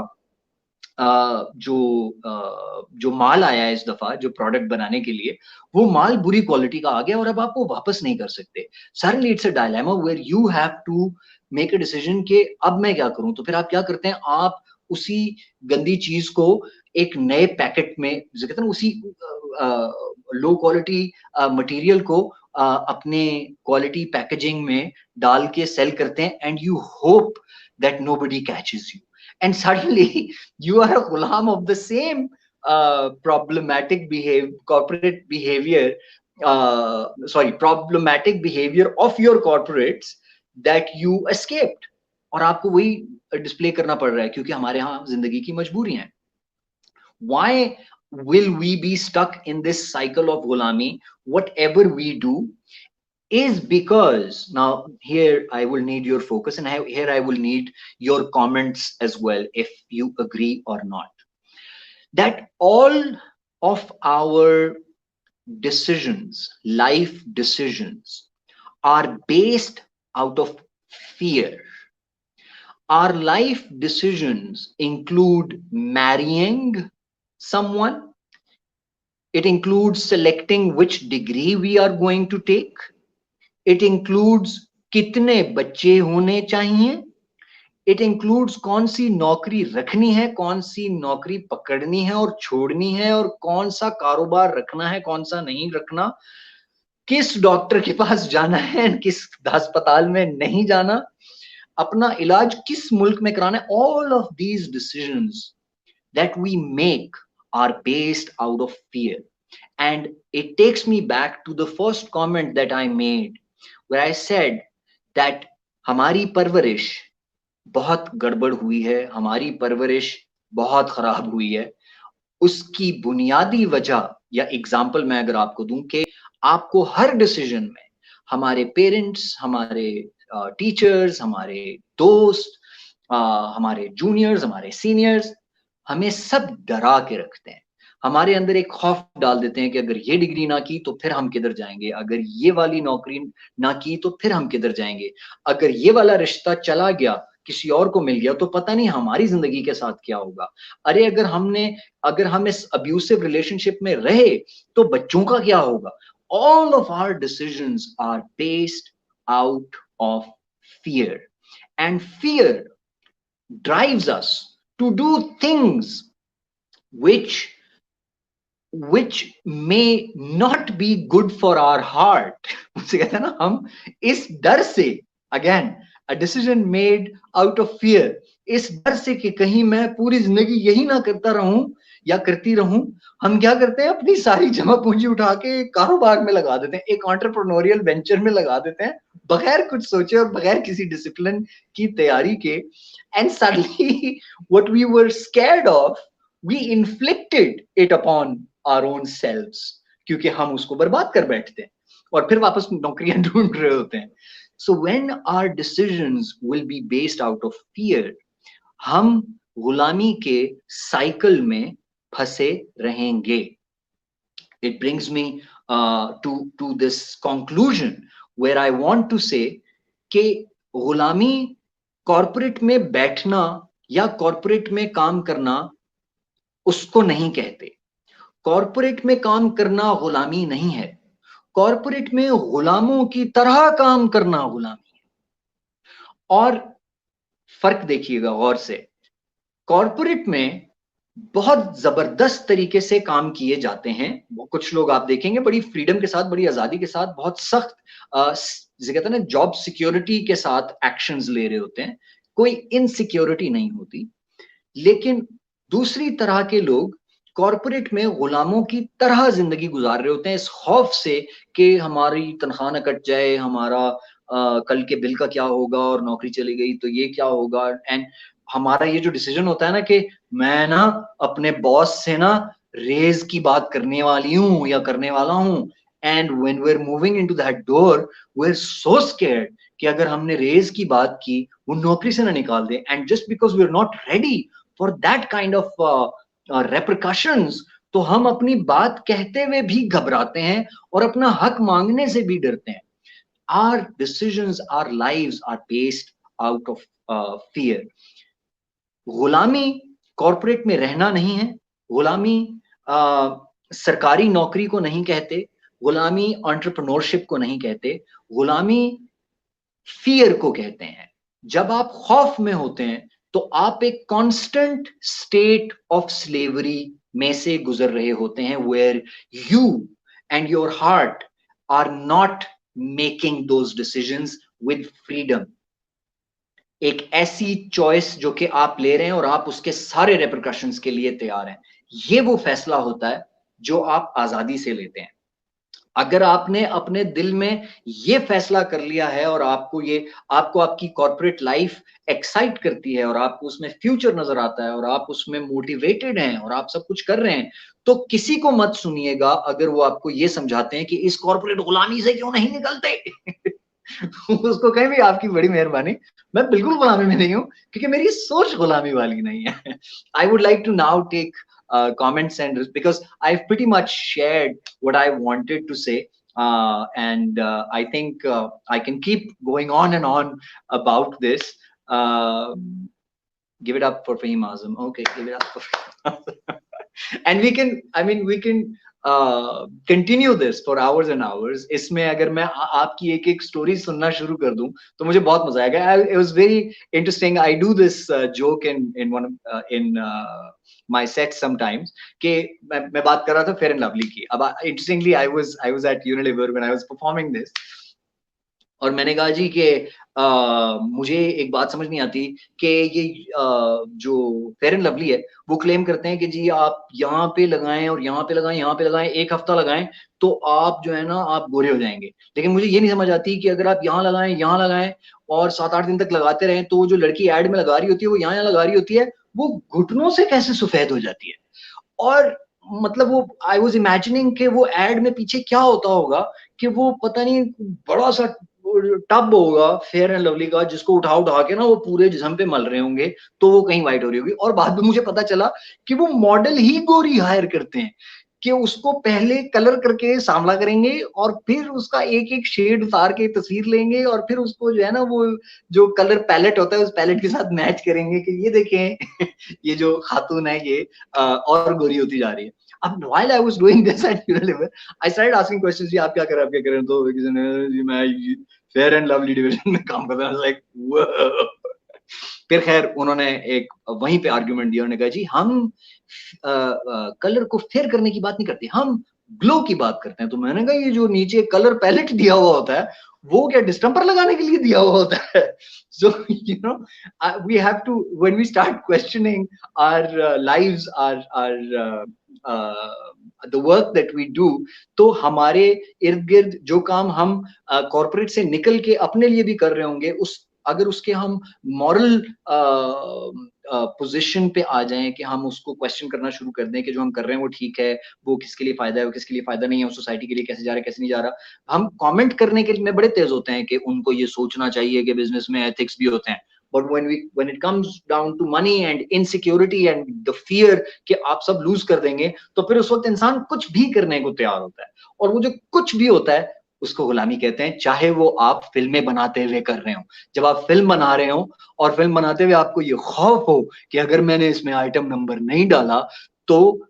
जो माल आया है इस दफा जो प्रोडक्ट बनाने के लिए, वो माल बुरी क्वालिटी का आ गया और अब आप वो वापस नहीं कर सकते। Suddenly it's a dilemma where you have to make a decision कि अब मैं क्या करूं। तो फिर आप क्या करते हैं, आप उसी गंदी चीज को एक नए पैकेट में, जैसे कहते हैं उसी लो क्वालिटी मटेरियल को अपने क्वालिटी पैकेजिंग में डाल के सेल करते हैं and you hope that nobody catches you and suddenly you are a ghulam of the same problematic corporate behavior, problematic behavior of your corporates that you escaped। और आपको वही डिस्प्ले करना पड़ रहा है क्योंकि हमारे यहाँ जिंदगी की मजबूरी है। Why will we be stuck in this cycle of gulami? Whatever we do is because, now here I will need your focus and here I will need your comments as well, if you agree or not, that all of our decisions, life decisions, are based out of fear. Our life decisions include marrying someone, it includes selecting which degree we are going to take, it includes कितने बच्चे होने चाहिए, it includes कौन सी नौकरी रखनी है, कौन सी नौकरी पकड़नी है और छोड़नी है, और कौन सा कारोबार रखना है, कौन सा नहीं रखना, किस डॉक्टर के पास जाना है, किस अस्पताल में नहीं जाना, अपना इलाज किस मुल्क में कराना है। All of these decisions that we make are based out of fear. And it takes me back to the first comment that I made, where I said that हमारी परवरिश बहुत गड़बड़ हुई है, हमारी परवरिश बहुत खराब हुई है। उसकी बुनियादी वजह या एग्जाम्पल मैं अगर आपको दूं कि आपको हर डिसीजन में हमारे पेरेंट्स, हमारे टीचर्स, हमारे दोस्त, हमारे जूनियर्स, हमारे सीनियर्स, हमें सब डरा के रखते हैं, हमारे अंदर एक खौफ डाल देते हैं कि अगर ये डिग्री ना की तो फिर हम किधर जाएंगे, अगर ये वाली नौकरी ना की तो फिर हम किधर जाएंगे, अगर ये वाला रिश्ता चला गया, किसी और को मिल गया तो पता नहीं हमारी जिंदगी के साथ क्या होगा। अरे अगर हम इस अब्यूसिव रिलेशनशिप में रहे तो बच्चों का क्या होगा। All of our decisions are based out of fear, and fear drives us to do things which may not be good for our heart। उसे कहते हैं ना, हम इस डर से, again a decision made out of fear, इस डर से कि कहीं मैं पूरी जिंदगी यही ना करता रहूं या करती रहूं, हम क्या करते हैं, अपनी सारी जमा पूंजी उठा के कारोबार में लगा देते हैं, एक एंटरप्रेन्योरियल वेंचर में लगा देते हैं, बगैर कुछ सोचे और बगैर किसी डिसिप्लिन की तैयारी के. And suddenly what we were scared of, we inflicted it upon our own selves, क्योंकि हम उसको बर्बाद कर बैठते हैं और फिर वापस नौकरियां ढूंढ रहे होते हैं. So when our decisions will be based out of fear, हम गुलामी के साइकिल में फंसे रहेंगे. It brings me to this conclusion where I want to say कि गुलामी कॉर्पोरेट में बैठना या कॉर्पोरेट में काम करना उसको नहीं कहते. कॉर्पोरेट में काम करना गुलामी नहीं है. कॉर्पोरेट में गुलामों की तरह काम करना गुलामी है. और फर्क देखिएगा गौर से, कॉर्पोरेट में बहुत जबरदस्त तरीके से काम किए जाते हैं. कुछ लोग आप देखेंगे बड़ी फ्रीडम के साथ, बड़ी आजादी के साथ, बहुत सख्त जिसे कहते हैं ना जॉब सिक्योरिटी के साथ एक्शंस ले रहे होते हैं. कोई इनसिक्योरिटी नहीं होती. लेकिन दूसरी तरह के लोग कॉर्पोरेट में गुलामों की तरह जिंदगी गुजार रहे होते हैं, इस खौफ से कि हमारी तनख्वाह न कट जाए, हमारा कल के बिल का क्या होगा, और नौकरी चली गई तो ये क्या होगा. एंड हमारा ये जो डिसीजन होता है ना कि मैं ना अपने बॉस से ना रेज की बात करने वाली हूँ या करने वाला हूँ, and when we are moving into that door we are so scared कि अगर हमने रेज की बात की वो नौकरी से ना निकाल दे. And just because we are not ready for that kind of repercussions, तो हम अपनी बात कहते हुए भी घबराते हैं और अपना हक मांगने से भी डरते हैं. Our decisions, our lives are based out of fear. गुलामी कॉर्पोरेट में रहना नहीं है. गुलामी सरकारी नौकरी को नहीं कहते. गुलामी एंटरप्रेन्योरशिप को नहीं कहते. गुलामी फियर को कहते हैं. जब आप खौफ में होते हैं तो आप एक कांस्टेंट स्टेट ऑफ स्लेवरी में से गुजर रहे होते हैं, where you and your heart are not making those decisions with freedom. एक ऐसी चॉइस जो कि आप ले रहे हैं और आप उसके सारे रेपरकशंस के लिए तैयार हैं. ये वो फैसला होता है जो आप आजादी से लेते हैं. अगर आपने अपने दिल में ये फैसला कर लिया है और आपको आपकी कॉर्पोरेट लाइफ एक्साइट करती है और आपको उसमें फ्यूचर नजर आता है और आप उसमें मोटिवेटेड हैं और आप सब कुछ कर रहे हैं, तो किसी को मत सुनिएगा अगर वो आपको ये समझाते हैं कि इस कॉर्पोरेट गुलामी से क्यों नहीं निकलते. उसको कहें भी आपकी बड़ी मेहरबानी, मैं बिल्कुल गुलामी में नहीं हूं क्योंकि मेरी सोच गुलामी वाली नहीं है. I would like to now take comments and because I've pretty much shared what I wanted to say, and I think I can keep going on and on about this. Give it up for Faheem Azam. Okay, give it up for Faheem Azam. And we can continue this for hours and hours. इसमें अगर मैं आपकी एक story सुनना शुरू कर दूं तो मुझे बहुत मजा आएगा. It was very interesting. I do this joke in my set sometimes कि मैं बात कर रहा था Fair and Lovely की. अब interestingly I was at Unilever when I was performing this, और मैंने कहा जी कि मुझे एक बात समझ नहीं आती कि ये जो फेयर एंड लवली है वो क्लेम करते हैं कि जी आप यहाँ पे लगाएं और यहाँ पे लगाएं, यहाँ पे लगाएं, 1 हफ्ता लगाएं तो आप जो है ना आप गोरे हो जाएंगे. लेकिन मुझे ये नहीं समझ आती कि अगर आप यहाँ लगाएं और 7-8 दिन तक लगाते रहें तो जो लड़की एड में लगा रही होती है वो यहाँ लगा रही होती है, वो घुटनों से कैसे सफेद हो जाती है. और मतलब वो आई वॉज इमेजिनिंग कि वो एड में पीछे क्या होता होगा कि वो पता नहीं बड़ा सा टब होगा फेयर एंड लवली का जिसको उठा के ना वो पूरे जिस्म पे मल रहे होंगे तो वो कहीं वाइट हो रही होगी. और बाद में मुझे पता चला कि वो मॉडल ही गोरी हायर करते हैं कि उसको पहले कलर करके सांवला करेंगे और फिर उसका एक शेड उतार के तस्वीर लेंगे और फिर उसको जो है ना वो जो कलर पैलेट होता है उस पैलेट के साथ मैच करेंगे कि ये देखें ये जो खातून है ये और गोरी होती जा रही है. अब while I was doing this at Unilever, I started asking questions. जी आप क्या कर रहे हैं? तो किसी ने मैं फेयर एंड लवली डिवीजन में काम करता हूँ. लाइक फिर खैर उन्होंने एक वहीं पे आर्गुमेंट दिया. उन्होंने कहा जी हम कलर को फेयर करने की बात नहीं करते, हम ग्लो की बात करते हैं. तो मैंने कहा ये जो नीचे कलर पैलेट दिया हुआ होता है वो क्या डिस्टम्पर लगाने के लिए दिया हुआ होता है? So you know, we have to, when we start questioning our lives, our the work that we do, तो हमारे इर्द गिर्द जो काम हम कॉर्पोरेट से निकल के अपने लिए भी कर रहे होंगे, उस अगर उसके हम मॉरल पोजीशन पे आ जाएं कि हम उसको क्वेश्चन करना शुरू कर दें कि जो हम कर रहे हैं वो ठीक है, वो किसके लिए फायदा है, वो किसके लिए फायदा नहीं है, वो सोसाइटी के लिए कैसे जा रहा है, कैसे नहीं जा रहा, हम कमेंट करने के लिए बड़े तेज होते हैं कि उनको ये सोचना चाहिए कि बिजनेस में एथिक्स भी होते हैं. But when it comes down to money and insecurity and the fear कि आप सब लूज कर देंगे, तो फिर उस वक्त इंसान कुछ भी करने को तैयार होता है. और वो जो कुछ भी होता है उसको गुलामी कहते हैं, चाहे वो आप फिल्में बनाते हुए कर रहे हो. जब आप फिल्म बना रहे हो और फिल्म बनाते हुए आपको ये खौफ हो कि अगर मैंने इसमें आइटम नंबर नहीं डाला तो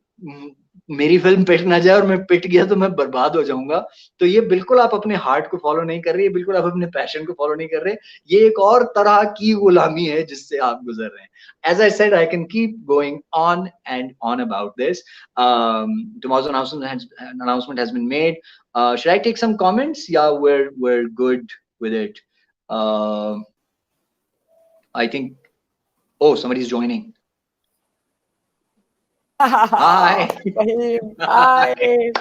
मेरी फिल्म पिट ना जाए और मैं पिट गया तो मैं बर्बाद हो जाऊंगा, तो ये बिल्कुल आप अपने हार्ट को फॉलो नहीं कर रहे, बिल्कुल आप अपने पैशन को फॉलो नहीं कर रहे. ये एक और तरह की गुलामी है जिससे आप गुजर रहे हैं. As I said, I can keep going on and on about this. Tomorrow's announcement has been made. Should I take some comments? Yeah, we're good with it. I think. Oh, somebody's joining. Hi. Faheem, hi.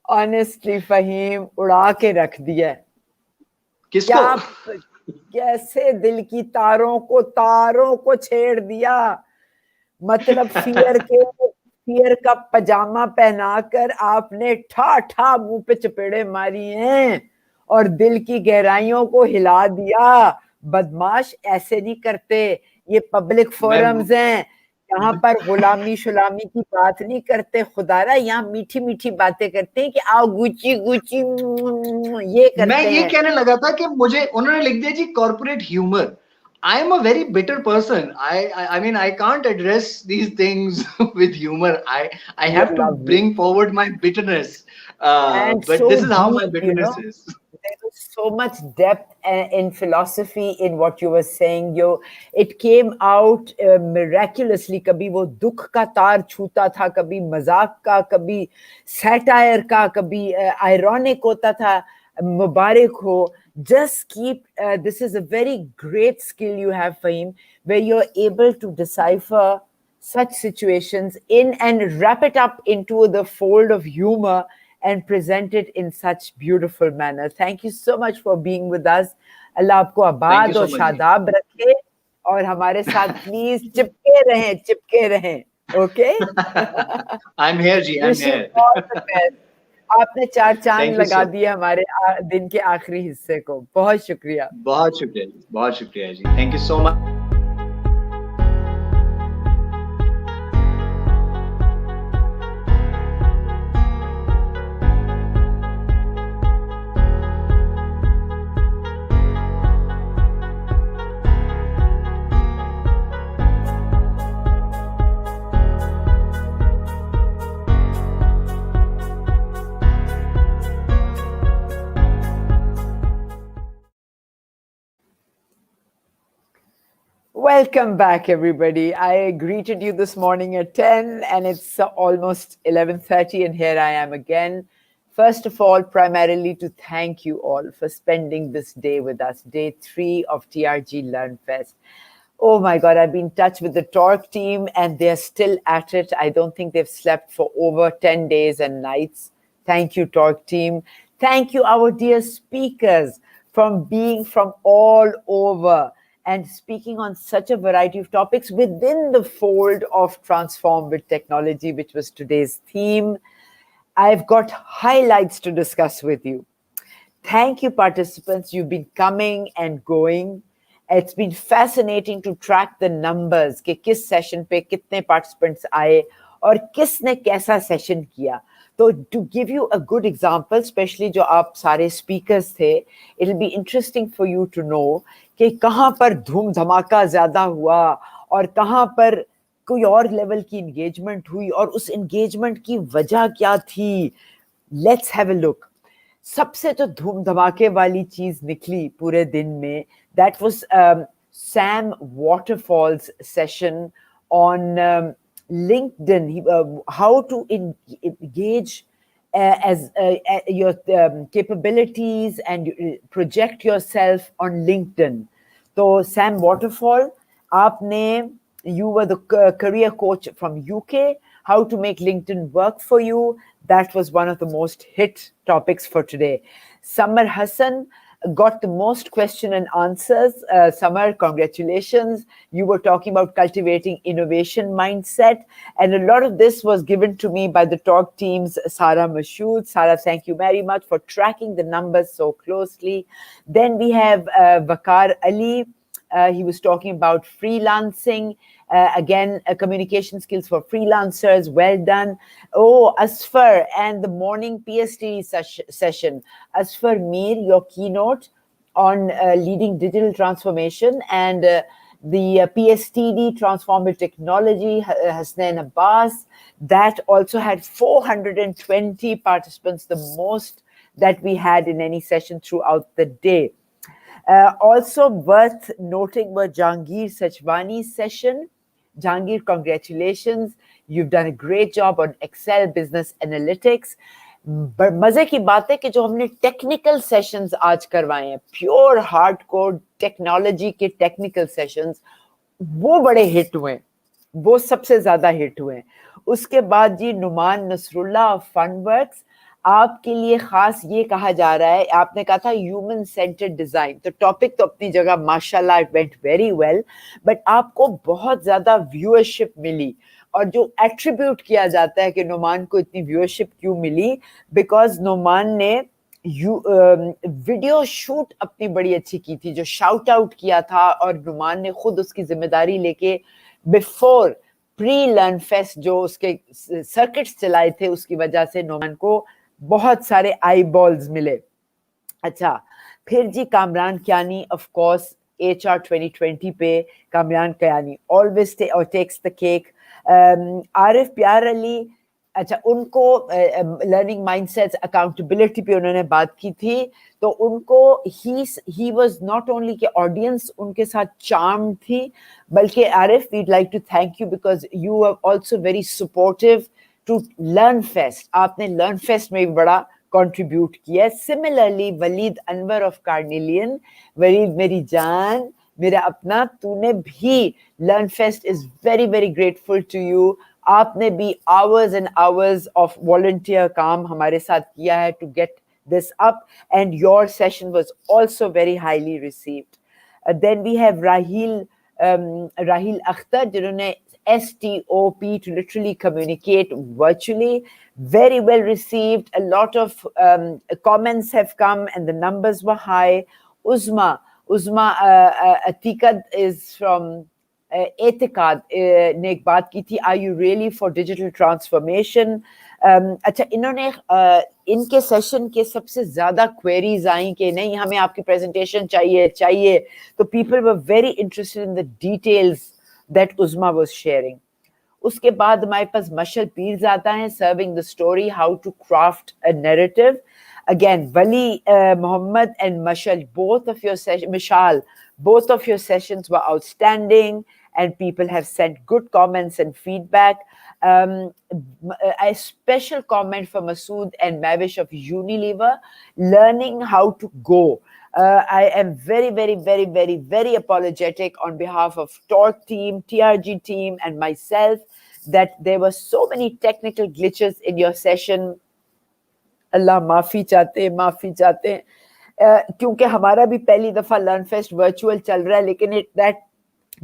Honestly, Faheem, उड़ा के रख दिया. किसको? कैसे दिल की तारों को छेड़ दिया. मतलब फियर का पजामा पहनाकर आपने ठा मुंह पे चपेड़े मारी हैं और दिल की गहराइयों को हिला दिया. बदमाश ऐसे नहीं करते. ये पब्लिक फोरम्स हैं, यहाँ पर गुलामी शुलामी की बात नहीं करते. खुदारा यहाँ मीठी मीठी बातें करते हैं कि आओ गुची गुची ये करते मैं ये हैं. कहने लगा था कि मुझे उन्होंने लिख दिया जी corporate humour. I am a very bitter person. I mean, I can't address these things with humor. I have to bring forward my bitterness. But so this is how my deep, bitterness is. There was so much depth in philosophy in what you were saying. It came out miraculously. कभी वो दुख का तार छूता था, कभी मजाक का, कभी satire का, कभी ironic होता था. मुबारक हो. Just keep, this is a very great skill you have, Faheem, where you're able to decipher such situations in and wrap it up into the fold of humor and present it in such beautiful manner. Thank you so much for being with us. Allah आपको आबाद और शादाब रखे और हमारे साथ please चिपके रहें. Okay? I'm here, ji. I'm here. All the best. आपने 4 चांद लगा दिए हमारे दिन के आखिरी हिस्से को. बहुत शुक्रिया. बहुत शुक्रिया जी. Thank you so much. Welcome back, everybody. I greeted you this morning at 10 and it's almost 11:30 and here I am again. First of all, primarily to thank you all for spending this day with us, day 3 of TRG LearnFest. Oh my God, I've been in touch with the Torque team and they're still at it. I don't think they've slept for over 10 days and nights. Thank you, Torque team. Thank you, our dear speakers, from being from all over and speaking on such a variety of topics within the fold of Transform with Technology, which was today's theme. I've got highlights to discuss with you. Thank you, participants. You've been coming and going. It's been fascinating to track the numbers कि किस session पे कितने participants आए और किसने कैसा session किया. So to give you a good example, especially जो आप सारे speakers थे, it'll be interesting for you to know कि कहाँ पर धूम धमाका ज़्यादा हुआ और कहाँ पर कोई और level की engagement हुई और उस engagement की वजह क्या थी. Let's have a look. सबसे जो धूम धमाके वाली चीज निकली पूरे दिन में, that was Sam Waterfall's session on LinkedIn, how to engage as your capabilities and project yourself on LinkedIn. So Sam Waterfall, you were the career coach from UK, how to make LinkedIn work for you. That was one of the most hit topics for today. Samar Hassan got the most question and answers. Samar, congratulations. You were talking about cultivating innovation mindset. And a lot of this was given to me by the talk team's Sarah Mashood. Sarah, thank you very much for tracking the numbers so closely. Then we have Vakar Ali. He was talking about freelancing. Again, communication skills for freelancers. Well done. Oh, Asfar and the morning PST session. Asfar Mir, your keynote on leading digital transformation and the PSTD transformative technology, Hasnain Abbas, that also had 420 participants, the most that we had in any session throughout the day. Also worth noting were Jahangir Sachwani's session. Jahangir, congratulations. You've done a great job on Excel Business Analytics. But मजे की बात है कि जो हमने technical sessions आज करवाए हैं, प्योर हार्डकोर टेक्नोलॉजी के टेक्निकल सेशंस, वो बड़े हिट हुए, वो सबसे ज्यादा हिट हुए. उसके बाद जी नुमान नसरुल्ला ऑफ फनवर्क्स, आपके लिए खास ये कहा जा रहा है, आपने कहा था ह्यूमन सेंटर्ड डिजाइन, तो टॉपिक तो अपनी जगह माशाल्लाह it went very well, but आपको बहुत ज्यादा व्यूअरशिप मिली. और जो एट्रीब्यूट किया जाता है कि नुमान को इतनी व्यूअरशिप क्यों मिली, बिकॉज नुमान ने वीडियो शूट अपनी बड़ी अच्छी की थी, जो शाउट आउट किया था, और नुमान ने खुद उसकी जिम्मेदारी लेके बिफोर प्री लर्न फेस्ट जो उसके सर्किट्स चलाए थे, उसकी वजह से नुमान को बहुत सारे आई बॉल्स मिले. अच्छा, फिर जी Kamran Kiyani, of course HR 2020 पे Kamran Kiyani always takes the cake. Arif Pyar Ali, अच्छा उनको लर्निंग माइंडसेट्स अकाउंटेबिलिटी पे उन्होंने बात की थी, तो उनको ही वाज नॉट ओनली के ऑडियंस उनके साथ चार्म थी, बल्कि Arif we'd like to thank you because you are also very supportive to learn fest. आपने लर्न फेस्ट में भी बड़ा कंट्रीब्यूट किया. Similarly Waleed Anwar of Carnelian, Waleed मेरी जान, मेरा अपना, तूने भी learn fest is very very grateful to you. आपने भी hours and hours of volunteer काम हमारे साथ किया है to get this up, and your session was also very highly received. Then we have Raheel Akhtar, जिन्होंने STOP to literally communicate virtually, very well received. A lot of comments have come and the numbers were high. Uzma Atiqad is from Etiqad ने एक बात की थी, are you really for digital transformation? अच्छा, इन्होंने इनके session के सबसे ज़्यादा क्वेरीज आई कि नहीं हमें आपकी प्रेजेंटेशन चाहिए, तो people were very interested in the details that Uzma was sharing. उसके बाद हमारे पास मशल पीर्स आता है, serving the story, how to craft a narrative. Again, Wali Muhammad and Mashal, both of your sessions were outstanding, and people have sent good comments and feedback. A special comment from Masood and Mavish of Unilever, learning how to go. I am very, very, very, very, very apologetic on behalf of Talk team, TRG team, and myself that there were so many technical glitches in your session. Allah माफी चाहते हैं, क्योंकि हमारा भी पहली दफा learn fest virtual चल रहा है, लेकिन that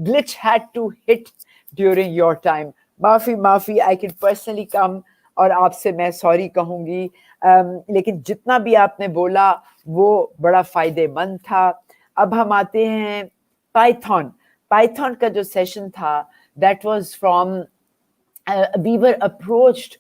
glitch had to hit during your time. माफी, I can personally come और आपसे मैं सॉरी कहूंगी, लेकिन जितना भी आपने बोला वो बड़ा फायदेमंद था. अब हम आते हैं पाइथन का जो सेशन था, that was from we were approached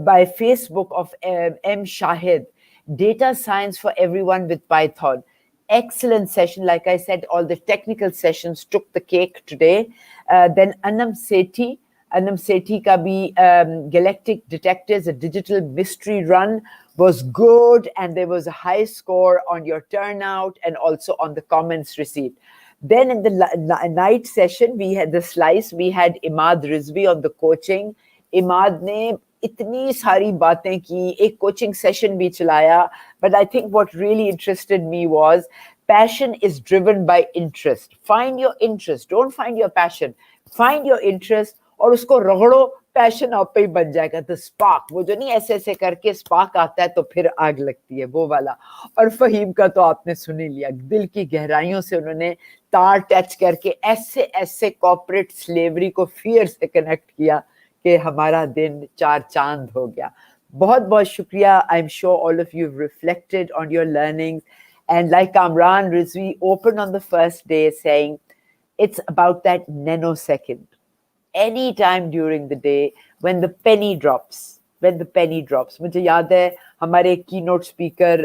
by Facebook of M. Shahid, data science for everyone with Python. Excellent session. Like I said, all the technical sessions took the cake today. Then Anam Sethi ka bhi Galactic Detectives, a digital mystery run, was good, and there was a high score on your turnout and also on the comments received. Then in the night session, we had Imaad Rizvi on the coaching. Imaad ne इतनी सारी बातें की, एक coaching session भी चलाया, but I think what really interested me was passion is driven by interest. Find your interest, don't find your passion. Find your interest और उसको रगड़ो, passion आप पे ही बन जाएगा. द स्पार्क, वो जो नहीं ऐसे ऐसे करके स्पार्क आता है तो फिर आग लगती है, वो वाला. और फहीम का तो आपने सुन ही लिया, दिल की गहराइयों से उन्होंने तार टच करके ऐसे ऐसे कॉर्पोरेट स्लेवरी को फियर से कनेक्ट किया कि हमारा दिन चार चांद हो गया. बहुत बहुत शुक्रिया. I am sure all of you have reflected on your learnings, and like Imaad Rizvi opened on the first day saying, it's about that nanosecond. Any time during the day when the penny drops. मुझे याद है हमारे keynote speaker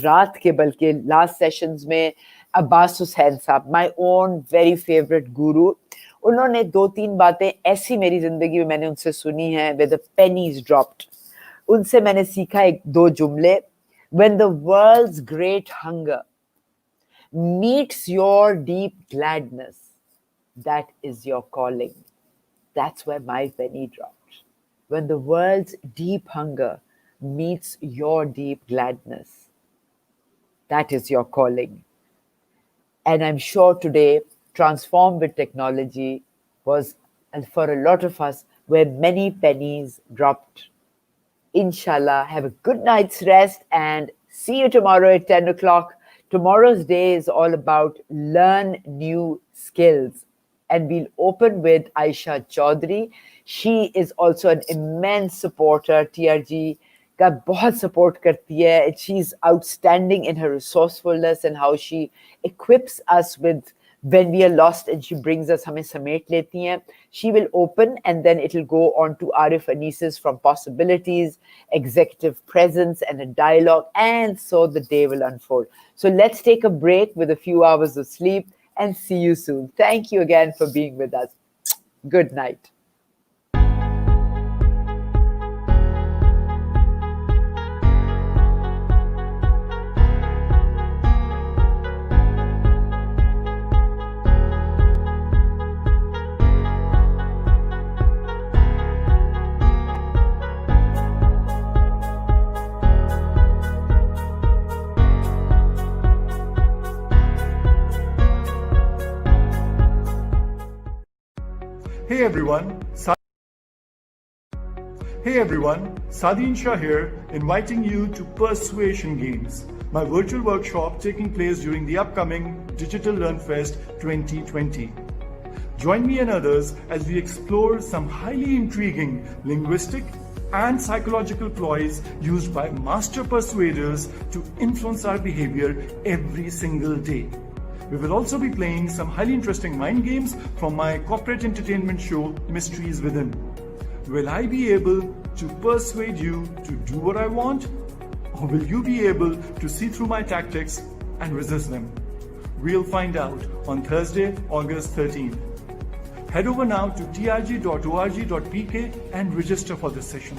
रात के बल्कि last sessions में अब्बास हुसैन साहब, my own very favourite गुरु, उन्होंने 2-3 बातें ऐसी मेरी जिंदगी में मैंने उनसे सुनी हैं. Where the pennies dropped, उनसे मैंने सीखा 1-2 जुमले. When the world's great hunger meets your deep gladness, that is your calling. That's where my penny dropped. When the world's deep hunger meets your deep gladness, that is your calling. And I'm sure today, Transform with Technology was, for a lot of us, where many pennies dropped. Inshallah, have a good night's rest and see you tomorrow at 10 o'clock. Tomorrow's day is all about learn new skills. And we'll open with Aisha Chaudhary. She is also an immense supporter. TRG का बहुत support करती है. She's outstanding in her resourcefulness and how she equips us with when we are lost and she brings us, हमें समेट लेती हैं. She will open and then it will go on to Arif Anisis from Possibilities, Executive Presence and a dialogue, and so the day will unfold. So let's take a break with a few hours of sleep and see you soon. Thank you again for being with us. Good night. Hey everyone, Sadin Shah here, inviting you to Persuasion Games, my virtual workshop taking place during the upcoming Digital LearnFest 2020. Join me and others as we explore some highly intriguing linguistic and psychological ploys used by master persuaders to influence our behavior every single day. We will also be playing some highly interesting mind games from my corporate entertainment show, Mysteries Within. Will I be able to persuade you to do what I want? Or will you be able to see through my tactics and resist them? We'll find out on Thursday, August 13th. Head over now to trg.org.pk and register for this session.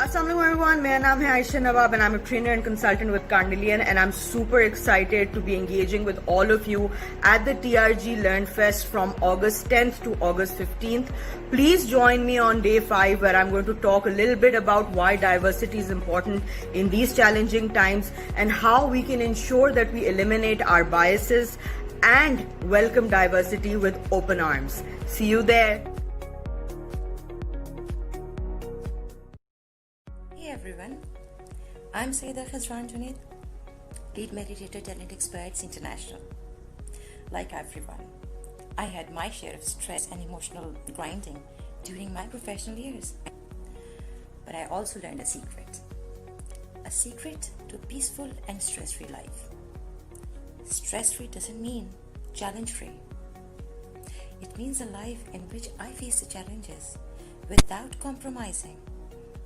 Assalamualaikum everyone, my name is Aisha Nawab and I'm a trainer and consultant with Carnelian, and I'm super excited to be engaging with all of you at the TRG LearnFest from August 10th to August 15th. Please join me on day 5 where I'm going to talk a little bit about why diversity is important in these challenging times and how we can ensure that we eliminate our biases and welcome diversity with open arms. See you there. Hey everyone, I'm Sayyida Khazran Junaid, Lead Meditator Talent Experts International. Like everyone, I had my share of stress and emotional grinding during my professional years. But I also learned a secret to a peaceful and stress-free life. Stress-free doesn't mean challenge-free. It means a life in which I face the challenges without compromising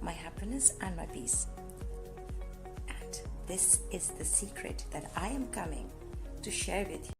my happiness and my peace. And this is the secret that I am coming to share with